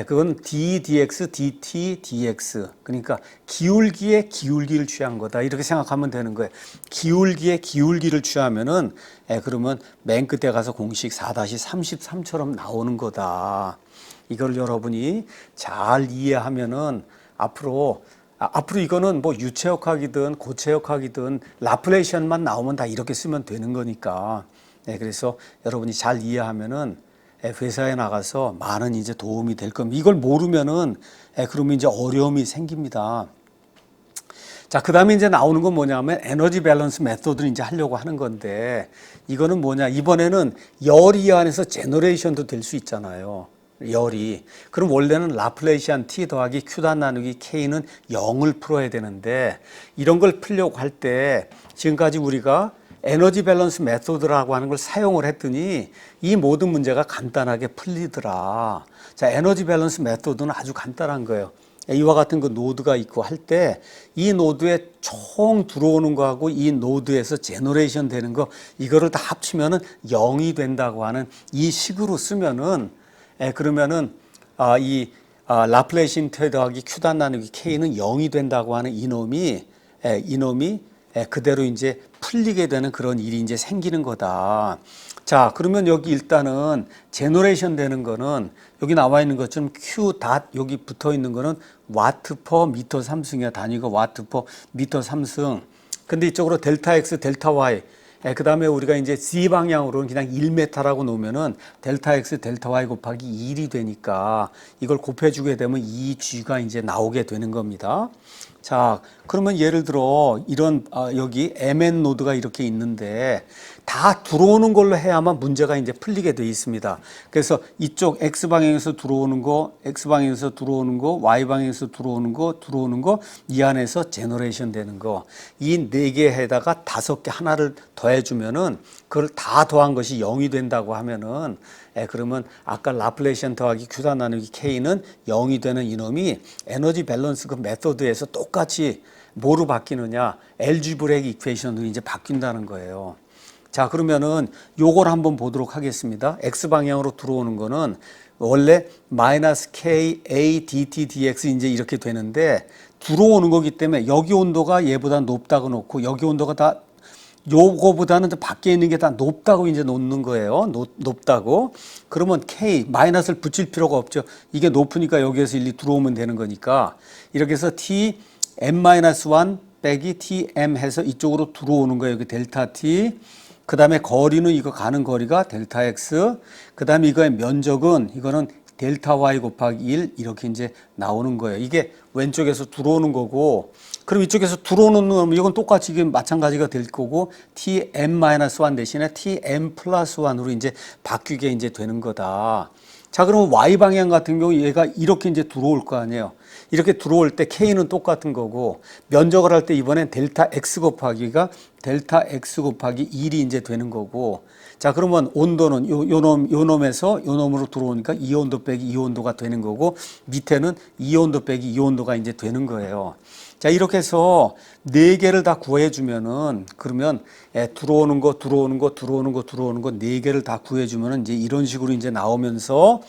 그건 D dx dt dx. 그러니까 기울기의 기울기를 취한 거다. 이렇게 생각하면 되는 거예요. 기울기의 기울기를 취하면은 그러면 맨 끝에 가서 공식 4-33처럼 나오는 거다. 이걸 여러분이 잘 이해하면은 앞으로 이거는 뭐 유체역학이든 고체역학이든 라플레이션만 나오면 다 이렇게 쓰면 되는 거니까. 그래서 여러분이 잘 이해하면은 회사에 나가서 많은 이제 도움이 될 겁니다. 이걸 모르면은 그러면 이제 어려움이 생깁니다. 자, 그 다음에 이제 나오는 건 뭐냐면 에너지 밸런스 메소드를 이제 하려고 하는 건데 이거는 뭐냐. 이번에는 열이 안에서 제너레이션도 될 수 있잖아요. 열이. 그럼 원래는 라플레이시안 T 더하기 Q다 나누기 K는 0을 풀어야 되는데 이런 걸 풀려고 할 때 지금까지 우리가 에너지 밸런스 메소드라고 하는 걸 사용을 했더니 이 모든 문제가 간단하게 풀리더라. 자, 에너지 밸런스 메소드는 아주 간단한 거예요. 이와 같은 그 노드가 있고 할 때 이 노드에 총 들어오는 거하고 이 노드에서 제너레이션 되는 거 이거를 다 합치면은 0이 된다고 하는 이 식으로 쓰면은 그러면은 라플레이시안 T 더하기 Q다 나누기 K는 0이 된다고 하는 이놈이 그대로 이제 풀리게 되는 그런 일이 이제 생기는 거다. 자, 그러면 여기 일단은 제너레이션 되는 거는 여기 나와 있는 것처럼 Q 닷 여기 붙어 있는 거는 와트 퍼 미터 3승이야. 단위가 와트 퍼 미터 3승. 근데 이쪽으로 델타 X, 델타 Y 그 다음에 우리가 이제 Z 방향으로는 그냥 1m라고 놓으면은 델타 X, 델타 Y 곱하기 1이 되니까 이걸 곱해주게 되면 2G가 이제 나오게 되는 겁니다. 자, 그러면 예를 들어 이런 여기 MN 노드가 이렇게 있는데 다 들어오는 걸로 해야만 문제가 이제 풀리게 돼 있습니다. 그래서 이쪽 X방향에서 들어오는 거, X방향에서 들어오는 거, Y방향에서 들어오는 거, 이 안에서 제너레이션 되는 거. 이 네 개에다가 5개 하나를 더해주면은 그걸 다 더한 것이 0이 된다고 하면은 그러면 아까 라플레이시안 더하기 Q다 나누기 K는 0이 되는 이놈이 에너지 밸런스 그 메소드에서 똑같이 뭐로 바뀌느냐? 알지브레이크 이퀘이션으로 이제 바뀐다는 거예요. 자, 그러면은 요걸 한번 보도록 하겠습니다. X방향으로 들어오는 거는 원래 마이너스 K A dt dx 이제 이렇게 되는데 들어오는 거기 때문에 여기 온도가 얘보다 높다고 놓고 여기 온도가 다 요거보다는 밖에 있는 게 다 높다고 이제 놓는 거예요. 높다고. 그러면 K 마이너스를 붙일 필요가 없죠. 이게 높으니까 여기에서 일리 들어오면 되는 거니까 이렇게 해서 T m-1 빼기 Tm 해서 이쪽으로 들어오는 거예요. 여기 델타 T. 그 다음에 거리는 이거 가는 거리가 델타 X. 그 다음에 이거의 면적은 이거는 델타 Y 곱하기 1 이렇게 이제 나오는 거예요. 이게 왼쪽에서 들어오는 거고 그럼 이쪽에서 들어오는 놈 이건 똑같이 이게 마찬가지가 될 거고 Tm-1 대신에 Tm 플러스 1으로 이제 바뀌게 이제 되는 거다. 자, 그러면 Y 방향 같은 경우 얘가 이렇게 이제 들어올 거 아니에요. 이렇게 들어올 때 K는 똑같은 거고 면적을 할 때 이번엔 델타 X 곱하기가 델타 X 곱하기 1이 이제 되는 거고 자, 그러면 온도는 요 놈에서 요 놈으로 들어오니까 이 온도 빼기 이 온도가 되는 거고 밑에는 이 온도 빼기 이 온도가 이제 되는 거예요. 자, 이렇게 해서 네 개를 다 구해 주면은 그러면 들어오는 거 네 개를 다 구해 주면은 이제 이런 식으로 이제 나오면서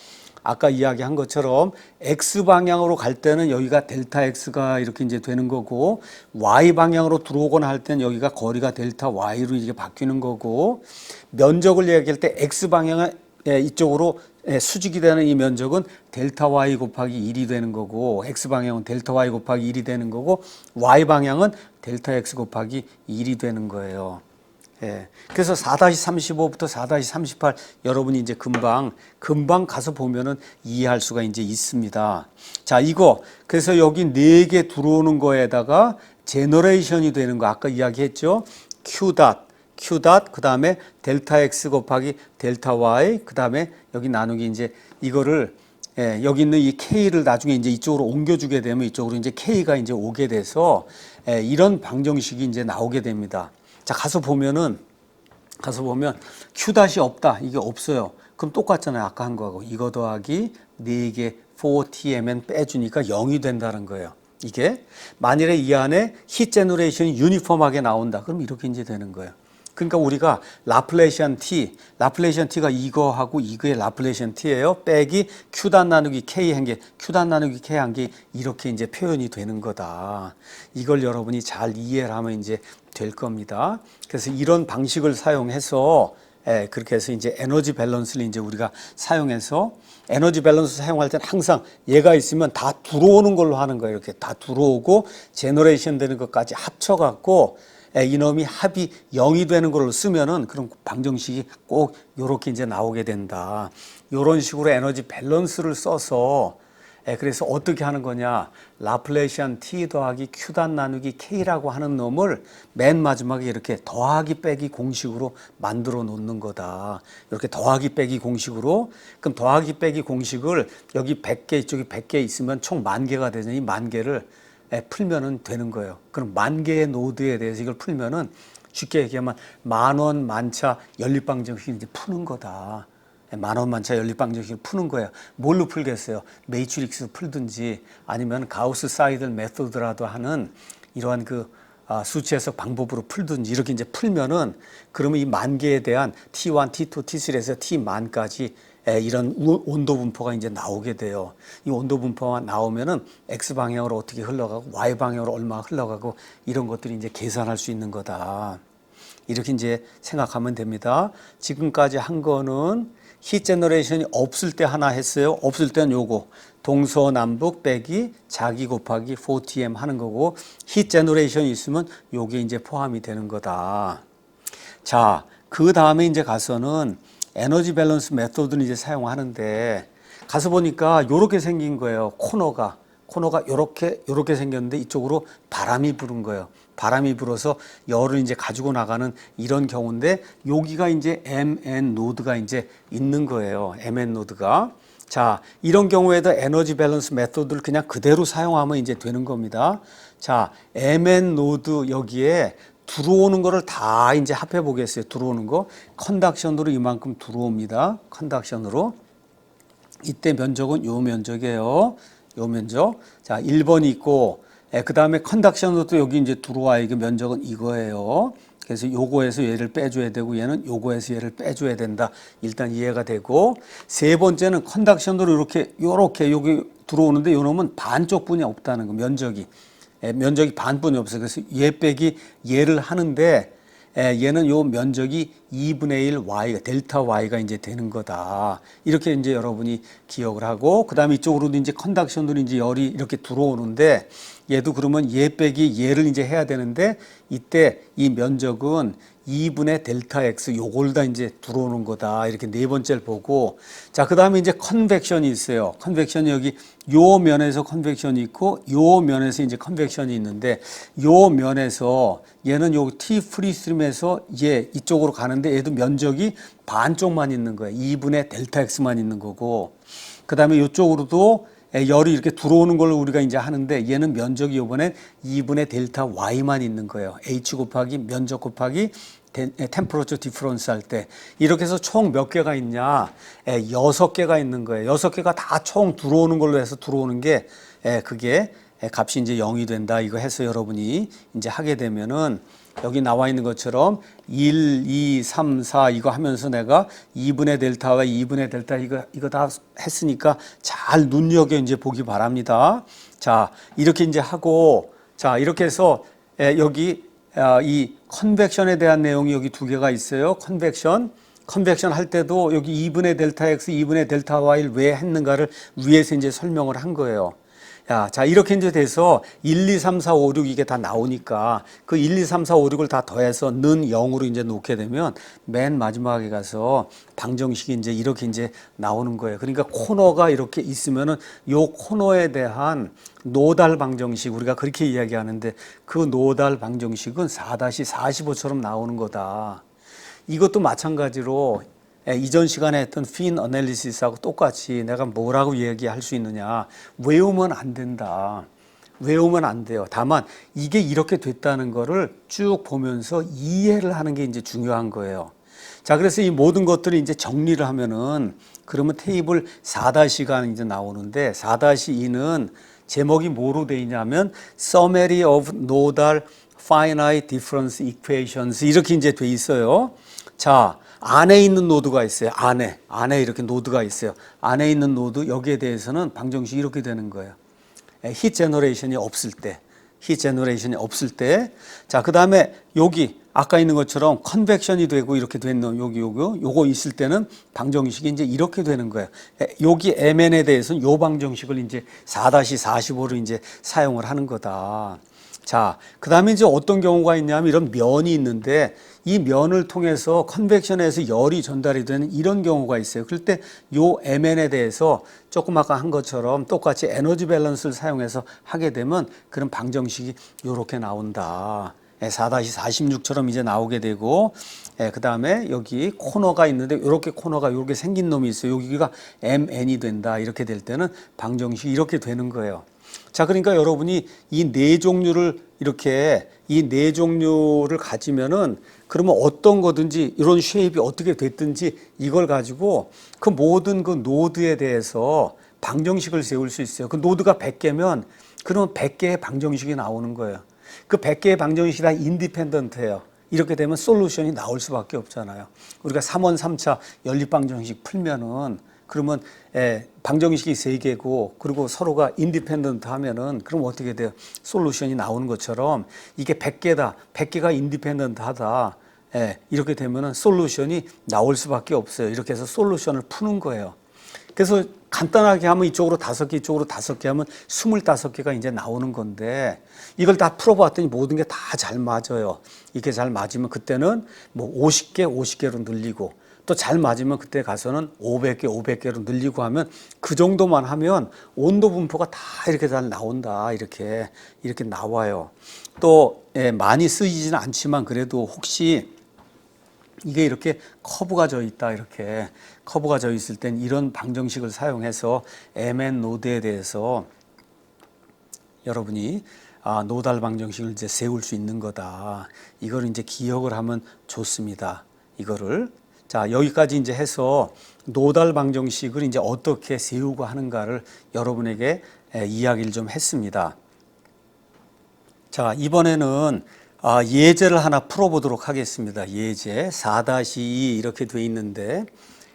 아까 이야기한 것처럼 X 방향으로 갈 때는 여기가 델타 X가 이렇게 이제 되는 거고 Y 방향으로 들어오거나 할 때는 여기가 거리가 델타 Y로 이게 바뀌는 거고 면적을 얘기할 때 X 방향은 이쪽으로 수직이 되는 이 면적은 델타 Y 곱하기 1이 되는 거고 X 방향은 델타 Y 곱하기 1이 되는 거고 Y 방향은 델타 X 곱하기 1이 되는 거예요. 예. 그래서 4-35부터 4-38 여러분이 이제 금방 가서 보면은 이해할 수가 이제 있습니다. 자, 이거 그래서 여기 4개 들어오는 거에다가 제너레이션이 되는 거 아까 이야기했죠. Q 그다음에 델타 X 곱하기 델타 Y 그다음에 여기 나누기 이제 이거를 여기 있는 이 K를 나중에 이제 이쪽으로 옮겨주게 되면 이쪽으로 이제 K가 이제 오게 돼서 이런 방정식이 이제 나오게 됩니다. 자, 가서 보면 Q 다시 없다. 이게 없어요. 그럼 똑같잖아요. 아까 한 거하고. 이거 더하기 4개 4TMN 빼주니까 0이 된다는 거예요. 이게 만일에 이 안에 히트 제너레이션이 유니폼하게 나온다. 그럼 이렇게 이제 되는 거예요. 그러니까 우리가 라플레이션 T가 이거하고 이거의 라플레이션 T예요. 빼기 Q단 나누기 K 한 개, Q단 나누기 K 한 개 이렇게 이제 표현이 되는 거다. 이걸 여러분이 잘 이해를 하면 이제 될 겁니다. 그래서 이런 방식을 사용해서 그렇게 해서 이제 에너지 밸런스를 이제 우리가 사용해서 에너지 밸런스 사용할 때는 항상 얘가 있으면 다 들어오는 걸로 하는 거예요. 이렇게 다 들어오고 제너레이션 되는 것까지 합쳐갖고 이놈이 합이 0이 되는 걸로 쓰면은 그런 방정식이 꼭 요렇게 이제 나오게 된다. 요런 식으로 에너지 밸런스를 써서 그래서 어떻게 하는 거냐. 라플레이션 T 더하기 Q단 나누기 K라고 하는 놈을 맨 마지막에 이렇게 더하기 빼기 공식으로 만들어 놓는 거다. 이렇게 더하기 빼기 공식으로. 그럼 더하기 빼기 공식을 여기 100개 이쪽에 100개 있으면 총 10,000개가 되잖아요. 이 10,000개를 풀면은 되는 거예요. 그럼 10,000개의 노드에 대해서 이걸 풀면은 쉽게 얘기하면 만원 만차 연립방정식을 이제 푸는 거다. 만원 만차 연립방정식을 푸는 거예요. 뭘로 풀겠어요? 매트릭스 풀든지 아니면 가우스 사이들 메소드라도 하는 이러한 그 수치 해석 방법으로 풀든지 이렇게 이제 풀면은 그러면 이 10,000개에 대한 T1, T2, T3에서 T만까지 이런 온도 분포가 이제 나오게 돼요. 이 온도 분포가 나오면은 X 방향으로 어떻게 흘러가고 Y 방향으로 얼마 흘러가고 이런 것들이 이제 계산할 수 있는 거다. 이렇게 이제 생각하면 됩니다. 지금까지 한 거는 히트 제너레이션이 없을 때 하나 했어요. 없을 때는 요거 동서남북 빼기 자기 곱하기 4TM 하는 거고 히트 제너레이션이 있으면 요게 이제 포함이 되는 거다. 자, 그 다음에 이제 가서는 에너지 밸런스 메소드는 이제 사용하는데 가서 보니까 요렇게 생긴 거예요. 코너가 요렇게 생겼는데 이쪽으로 바람이 부는 거예요. 바람이 불어서 열을 이제 가지고 나가는 이런 경우인데 여기가 이제 MN 노드가 이제 있는 거예요. MN 노드가. 자, 이런 경우에도 에너지 밸런스 메소드를 그냥 그대로 사용하면 이제 되는 겁니다. 자, MN 노드 여기에 들어오는 거를 다 이제 합해 보겠어요. 들어오는 거. 컨덕션으로 이만큼 들어옵니다. 컨덕션으로. 이때 면적은 요 면적이에요. 요 면적. 자, 1번이 있고, 그 다음에 컨덕션으로 또 여기 이제 들어와. 이게 면적은 이거예요. 그래서 요거에서 얘를 빼줘야 되고 얘는 요거에서 얘를 빼줘야 된다. 일단 이해가 되고, 세 번째는 컨덕션으로 요렇게 여기 들어오는데 요놈은 반쪽분이 없다는 거. 면적이 반분이 없어요. 그래서 얘 빼기 얘를 하는데 얘는 요 면적이 2분의 1 y가 델타 y가 이제 되는 거다. 이렇게 이제 여러분이 기억을 하고, 그다음에 이쪽으로도 이제 컨덕션으로 이제 열이 이렇게 들어오는데, 얘도 그러면 얘 빼기 얘를 이제 해야 되는데, 이때 이 면적은 2분의 델타 x 요걸 다 이제 들어오는 거다. 이렇게 네 번째를 보고, 자, 그다음에 이제 컨벡션이 있어요. 컨벡션이 여기 요 면에서 컨벡션이 있고 요 면에서 이제 컨벡션이 있는데, 요 면에서 얘는 요 T 프리 스트림에서 얘 이쪽으로 가는데 얘도 면적이 반쪽만 있는 거예요. 2분의 델타 x만 있는 거고, 그다음에 이쪽으로도 열이 이렇게 들어오는 걸로 우리가 이제 하는데, 얘는 면적이 이번엔 2분의 델타 y만 있는 거예요. h 곱하기 면적 곱하기 템퍼러처 디퍼런스 할 때. 이렇게 해서 총 몇 개가 있냐? 6개가 있는 거예요. 6개가 다 총 들어오는 걸로 해서 들어오는 게 그게 값이 이제 0이 된다. 이거 해서 여러분이 이제 하게 되면은 여기 나와 있는 것처럼 1, 2, 3, 4 이거 하면서 내가 2분의 델타와 2분의 델타 이거 다 했으니까 잘 눈여겨 이제 보기 바랍니다. 자, 이렇게 이제 하고, 자, 이렇게 해서 여기 이 컨벡션에 대한 내용이 여기 두 개가 있어요. 컨벡션 할 때도 여기 2분의 델타 x, 2분의 델타 y를 왜 했는가를 위에서 이제 설명을 한 거예요. 자, 이렇게 이제 돼서 1, 2, 3, 4, 5, 6 이게 다 나오니까 그 1, 2, 3, 4, 5, 6을 다 더해서 는 0으로 이제 놓게 되면 맨 마지막에 가서 방정식이 이제 이렇게 이제 나오는 거예요. 그러니까 코너가 이렇게 있으면은 요 코너에 대한 노달 방정식, 우리가 그렇게 이야기하는데, 그 노달 방정식은 4-45처럼 나오는 거다. 이것도 마찬가지로 이전 시간에 했던 핀 어널리시스하고 똑같이 내가 뭐라고 얘기할 수 있느냐. 외우면 안 된다. 외우면 안 돼요. 다만 이게 이렇게 됐다는 거를 쭉 보면서 이해를 하는 게 이제 중요한 거예요. 자, 그래서 이 모든 것들을 이제 정리를 하면은, 그러면 테이블 4-가 이제 나오는데, 4-2는 제목이 뭐로 돼 있냐면 Summary of Nodal Finite Difference Equations 이렇게 이제 돼 있어요. 자, 안에 있는 노드가 있어요. 안에 이렇게 노드가 있어요. 안에 있는 노드, 여기에 대해서는 방정식이 이렇게 되는 거예요. 히트 제너레이션이 없을 때. 자, 그다음에 여기 아까 있는 것처럼 컨벡션이 되고 이렇게 되는 요거 있을 때는 방정식이 이제 이렇게 되는 거예요. 여기 MN에 대해서는 요 방정식을 이제 4-45로 이제 사용을 하는 거다. 자, 그다음에 이제 어떤 경우가 있냐면 이런 면이 있는데, 이 면을 통해서 컨벡션에서 열이 전달이 되는 이런 경우가 있어요. 그럴 때 요 MN에 대해서 조금 아까 한 것처럼 똑같이 에너지 밸런스를 사용해서 하게 되면 그런 방정식이 요렇게 나온다. 4-46처럼 이제 나오게 되고, 그 다음에 여기 코너가 있는데 이렇게 코너가 이렇게 생긴 놈이 있어요. 여기가 MN이 된다. 이렇게 될 때는 방정식이 이렇게 되는 거예요. 자, 그러니까 여러분이 이 네 종류를 가지면은, 그러면 어떤 거든지 이런 쉐입이 어떻게 됐든지 이걸 가지고 그 모든 그 노드에 대해서 방정식을 세울 수 있어요. 그 노드가 100개면 그러면 100개의 방정식이 나오는 거예요. 그 100개의 방정식이 다 인디펜던트예요. 이렇게 되면 솔루션이 나올 수밖에 없잖아요. 우리가 3원 3차 연립방정식 풀면은, 그러면 방정식이 3개고 그리고 서로가 인디펜던트 하면은 그럼 어떻게 돼요? 솔루션이 나오는 것처럼 이게 100개다. 100개가 인디펜던트 하다. 이렇게 되면은 솔루션이 나올 수밖에 없어요. 이렇게 해서 솔루션을 푸는 거예요. 그래서 간단하게 하면 이쪽으로 5개, 이쪽으로 5개 하면 25개가 이제 나오는 건데, 이걸 다 풀어봤더니 모든 게 다 잘 맞아요. 이게 잘 맞으면 그때는 뭐 50개로 늘리고, 또 잘 맞으면 그때 가서는 500개로 늘리고 하면, 그 정도만 하면 온도 분포가 다 이렇게 잘 나온다. 이렇게 나와요. 또 많이 쓰이지는 않지만 그래도 혹시 이게 이렇게 커브가 져 있다. 이렇게 커브가 져 있을 땐 이런 방정식을 사용해서 MN 노드에 대해서 여러분이 노달 방정식을 이제 세울 수 있는 거다. 이걸 이제 기억을 하면 좋습니다. 이거를. 자, 여기까지 이제 해서 노달 방정식을 이제 어떻게 세우고 하는가를 여러분에게 이야기를 좀 했습니다. 자, 이번에는 예제를 하나 풀어보도록 하겠습니다. 예제 4-2 이렇게 돼 있는데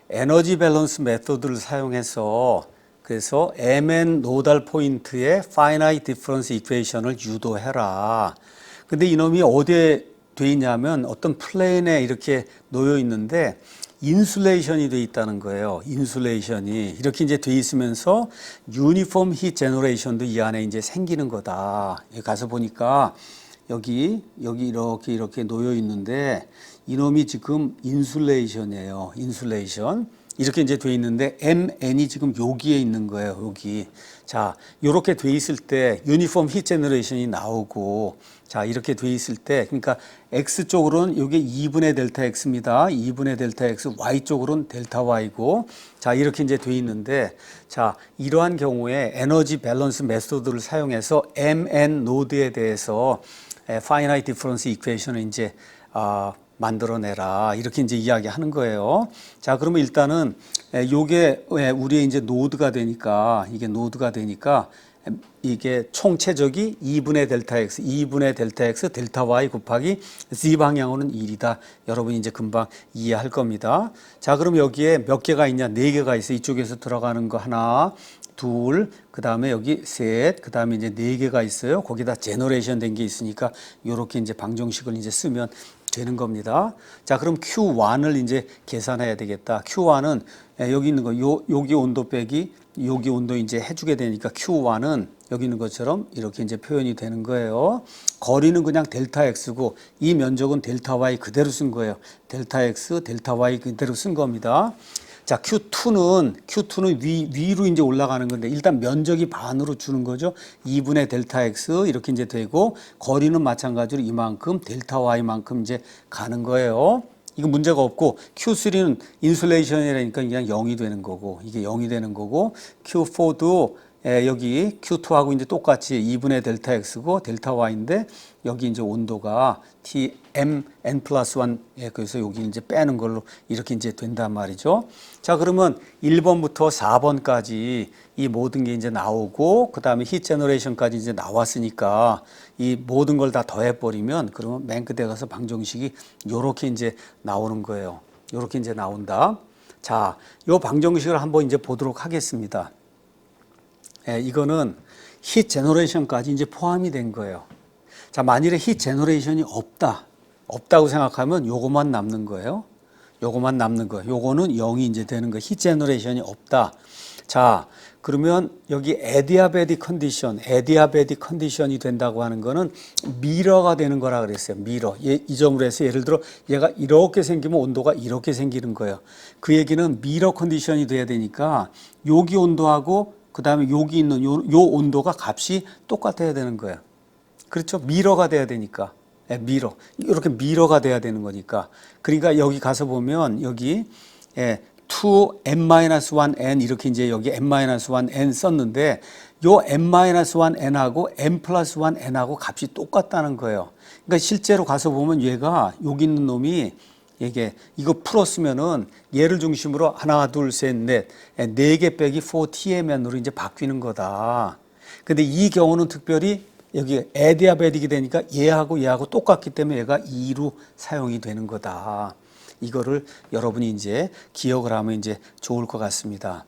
에너지 밸런스 메소드를 사용해서 그래서 MN 노달 포인트의 finite difference equation을 유도해라. 근데 이놈이 어디에 돼 있냐면 어떤 플레인에 이렇게 놓여 있는데 인슐레이션이 돼 있다는 거예요. 인슐레이션이 이렇게 이제 돼 있으면서 유니폼 히 제너레이션도 이 안에 이제 생기는 거다. 여기 가서 보니까 여기 이렇게 놓여 있는데 이놈이 지금 인슐레이션이에요. 인슐레이션. 이렇게 이제 돼 있는데 MN이 지금 여기에 있는 거예요. 여기. 자, 이렇게 돼 있을 때 유니폼 히 제너레이션이 나오고 자, 이렇게 돼 있을 때 그러니까 X 쪽으로는 이게 2분의 델타 X입니다. 2분의 델타 X, Y 쪽으로는 델타 Y고 자, 이렇게 이제 돼 있는데 자, 이러한 경우에 에너지 밸런스 메소드를 사용해서 MN 노드에 대해서 finite difference equation을 이제 만들어내라 이렇게 이제 이야기하는 거예요. 자, 그러면 일단은 요게 우리의 이제 노드가 되니까 이게 총체적이 2분의 델타 x, 2분의 델타 x, 델타 y 곱하기 z 방향으로는 1이다. 여러분이 이제 금방 이해할 겁니다. 자, 그럼 여기에 몇 개가 있냐? 4개가 있어. 이쪽에서 들어가는 거 하나, 둘, 그 다음에 여기 셋, 그 다음에 이제 4개가 있어요. 거기다 제너레이션 된 게 있으니까 요렇게 이제 방정식을 이제 쓰면 되는 겁니다. 자, 그럼 Q1을 이제 계산해야 되겠다. Q1은 여기 있는 거, 여기 온도 빼기 여기 온도 이제 해주게 되니까 Q1은 여기 있는 것처럼 이렇게 이제 표현이 되는 거예요. 거리는 그냥 델타 X고 이 면적은 델타 Y 그대로 쓴 거예요. 델타 X, 델타 Y 그대로 쓴 겁니다. 자, Q2는 위로 이제 올라가는 건데 일단 면적이 반으로 주는 거죠. 2분의 델타 X 이렇게 이제 되고 거리는 마찬가지로 이만큼 델타 Y만큼 이제 가는 거예요. 이거 문제가 없고 Q3는 인슐레이션이라니까 그냥 0이 되는 거고 이게 0이 되는 거고 Q4도 여기 Q2하고 이제 똑같이 2분의 델타 X고 델타 Y인데 여기 이제 온도가 TMN 플러스 1 그래서 여기 이제 빼는 걸로 이렇게 이제 된단 말이죠. 자, 그러면 1번부터 4번까지 이 모든 게 이제 나오고 그 다음에 히트 제너레이션까지 이제 나왔으니까 이 모든 걸 다 더해버리면 그러면 맨 끝에 가서 방정식이 요렇게 이제 나오는 거예요. 요렇게 이제 나온다. 자, 요 방정식을 한번 이제 보도록 하겠습니다. 이거는 히트 제너레이션까지 이제 포함이 된 거예요. 자, 만일에 히트 제너레이션이 없다고 생각하면 요거만 남는 거예요. 요거만 남는 거예요. 요거는 0이 이제 되는 거예요. 히트 제너레이션이 없다. 자, 그러면 여기 에디아베딕 컨디션이 된다고 하는 거는 미러가 되는 거라 그랬어요. 미러. 이 점으로 해서 예를 들어 얘가 이렇게 생기면 온도가 이렇게 생기는 거예요. 그 얘기는 미러 컨디션이 돼야 되니까 여기 온도하고 그 다음에 여기 있는 요 온도가 값이 똑같아야 되는 거예요. 그렇죠? 미러가 돼야 되니까. 미러. 이렇게 미러가 돼야 되는 거니까. 그러니까 여기 가서 보면 여기 2n-1n 이렇게 이제 여기 n-1n 썼는데 요 n-1n하고 n 플러스 1n하고 값이 똑같다는 거예요. 그러니까 실제로 가서 보면 얘가 여기 있는 놈이 이거 풀었으면은 얘를 중심으로 하나, 둘, 셋, 넷, 4개 빼기 4tmn으로 이제 바뀌는 거다. 근데 이 경우는 특별히 여기 에디아베딕이 되니까 얘하고 똑같기 때문에 얘가 2로 사용이 되는 거다. 이거를 여러분이 이제 기억을 하면 이제 좋을 것 같습니다.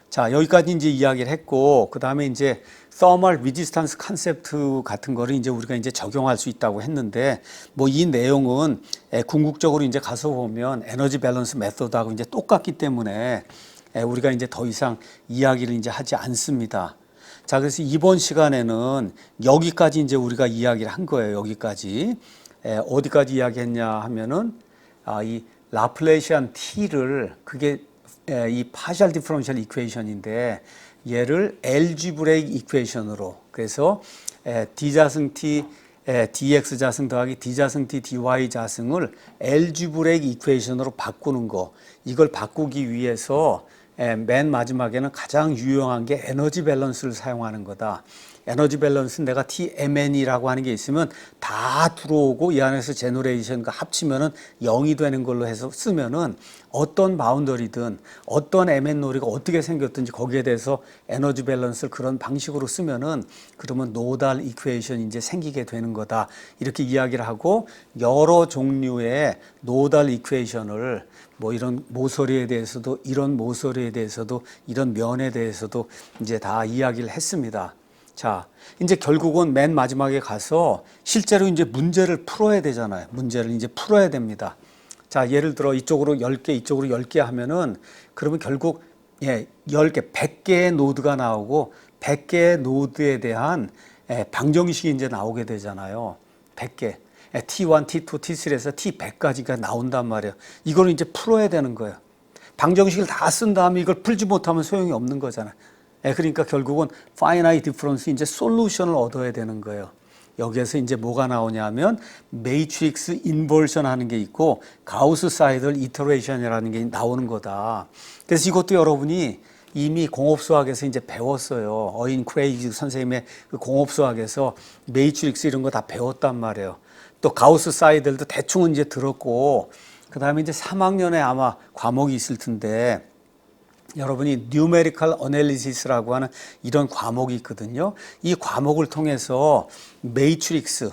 자, 여기까지 이제 이야기를 했고, 그 다음에 이제 thermal resistance 컨셉트 같은 거를 이제 우리가 이제 적용할 수 있다고 했는데, 뭐 이 내용은 궁극적으로 이제 가서 보면 에너지 밸런스 메소드하고 이제 똑같기 때문에 우리가 이제 더 이상 이야기를 이제 하지 않습니다. 자, 그래서 이번 시간에는 여기까지 이제 우리가 이야기를 한 거예요. 여기까지. 어디까지 이야기했냐 하면은, 이 라플레시안 T를 그게 이 파셜 디퍼런셜 이퀘이션인데 얘를 알지브레이크 이퀘이션으로 그래서 D자승 T dx 자승 더하기 D자승 T dy 자승을 알지브레이크 이퀘이션으로 바꾸는 거 이걸 바꾸기 위해서 맨 마지막에는 가장 유용한 게 에너지 밸런스를 사용하는 거다. 에너지 밸런스는 내가 TMN이라고 하는 게 있으면 다 들어오고 이 안에서 제너레이션과 합치면은 0이 되는 걸로 해서 쓰면은 어떤 바운더리든 어떤 MN노리가 어떻게 생겼든지 거기에 대해서 에너지 밸런스를 그런 방식으로 쓰면은 그러면 노달 이퀘이션이 이제 생기게 되는 거다. 이렇게 이야기를 하고 여러 종류의 노달 이퀘이션을 뭐 이런 모서리에 대해서도 이런 모서리에 대해서도 이런 면에 대해서도 이제 다 이야기를 했습니다. 자, 이제 결국은 맨 마지막에 가서 실제로 이제 문제를 풀어야 되잖아요. 문제를 이제 풀어야 됩니다. 자, 예를 들어 이쪽으로 10개, 이쪽으로 10개 하면은 그러면 결국 10개, 100개의 노드가 나오고 100개의 노드에 대한 방정식이 이제 나오게 되잖아요. 100개. T1, T2, T3에서 T100까지가 나온단 말이에요. 이걸 이제 풀어야 되는 거예요. 방정식을 다 쓴 다음에 이걸 풀지 못하면 소용이 없는 거잖아요. 그러니까 결국은 finite difference 이제 솔루션을 얻어야 되는 거예요. 여기에서 이제 뭐가 나오냐면 매트릭스 인버전 하는 게 있고 가우스 사이들 이터레이션이라는 게 나오는 거다. 그래서 이것도 여러분이 이미 공업수학에서 이제 배웠어요. 어인 크레이지 선생님의 그 공업수학에서 매트릭스 이런 거 다 배웠단 말이에요. 또 가우스 사이들도 대충은 이제 들었고, 그 다음에 이제 3학년에 아마 과목이 있을 텐데, 여러분이 Numerical Analysis라고 하는 이런 과목이 있거든요. 이 과목을 통해서 매트릭스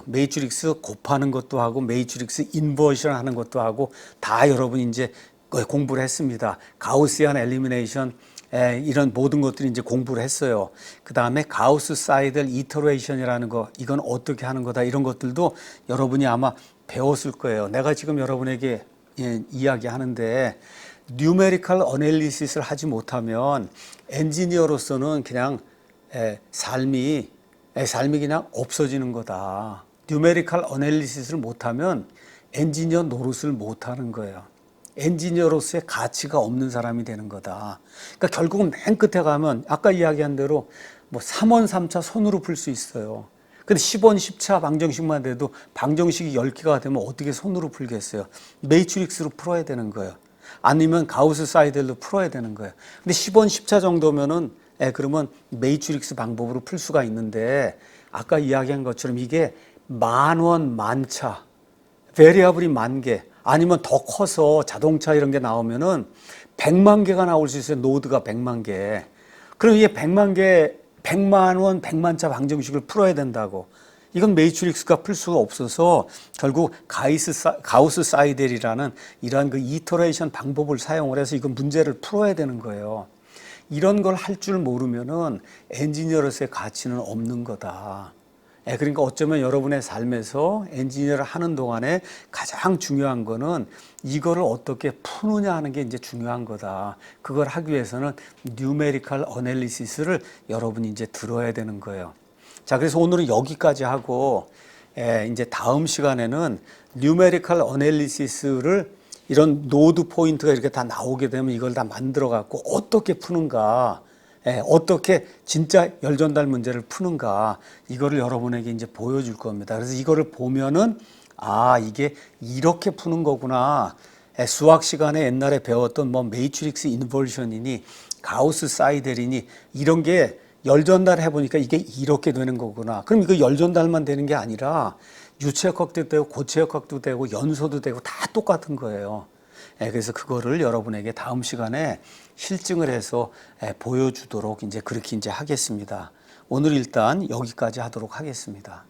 곱하는 것도 하고 매트릭스 인버전 하는 것도 하고 다 여러분이 이제 공부를 했습니다. 가우시안 엘리미네이션 이런 모든 것들이 이제 공부를 했어요. 그 다음에 가우스 사이들 이터레이션이라는 거, 이건 어떻게 하는 거다, 이런 것들도 여러분이 아마 배웠을 거예요. 내가 지금 여러분에게 이야기하는데 뉴메리컬 어널리시스를 하지 못하면 엔지니어로서는 그냥 삶이 그냥 없어지는 거다. 뉴메리컬 어널리시스를 못하면 엔지니어 노릇을 못하는 거예요. 엔지니어로서의 가치가 없는 사람이 되는 거다. 그러니까 결국은 맨 끝에 가면 아까 이야기한 대로 뭐 3원 3차 손으로 풀 수 있어요. 근데 10원 10차 방정식만 돼도 방정식이 10개가 되면 어떻게 손으로 풀겠어요? 매트릭스로 풀어야 되는 거예요. 아니면 가우스 사이들로 풀어야 되는 거예요. 근데 10원 10차 정도면은 그러면 매트릭스 방법으로 풀 수가 있는데 아까 이야기한 것처럼 이게 10,000원 만차, 베리어블이 10,000개, 아니면 더 커서 자동차 이런 게 나오면은 100만 개가 나올 수 있어요. 노드가 100만 개. 그럼 이게 100만 개, 100만 원, 100만 차 방정식을 풀어야 된다고. 이건 매트릭스가 풀 수가 없어서 결국 가우스 사이델이라는 이러한 그 이터레이션 방법을 사용을 해서 이건 문제를 풀어야 되는 거예요. 이런 걸 할 줄 모르면은 엔지니어로서의 가치는 없는 거다. 그러니까 어쩌면 여러분의 삶에서 엔지니어를 하는 동안에 가장 중요한 거는 이거를 어떻게 푸느냐 하는 게 이제 중요한 거다. 그걸 하기 위해서는 뉴메리컬 어널리시스를 여러분이 이제 들어야 되는 거예요. 자, 그래서 오늘은 여기까지 하고 이제 다음 시간에는 뉴메리컬 어널리시스를 이런 노드 포인트가 이렇게 다 나오게 되면 이걸 다 만들어 갖고 어떻게 푸는가, 어떻게 진짜 열전달 문제를 푸는가, 이거를 여러분에게 이제 보여줄 겁니다. 그래서 이거를 보면은 아, 이게 이렇게 푸는 거구나. 수학 시간에 옛날에 배웠던 뭐 매트릭스 인버전이니 가우스 사이델이니 이런 게 열전달 해보니까 이게 이렇게 되는 거구나. 그럼 이거 열전달만 되는 게 아니라 유체역학도 되고 고체역학도 되고 연소도 되고 다 똑같은 거예요. 그래서 그거를 여러분에게 다음 시간에 실증을 해서 보여주도록 이제 그렇게 이제 하겠습니다. 오늘 일단 여기까지 하도록 하겠습니다.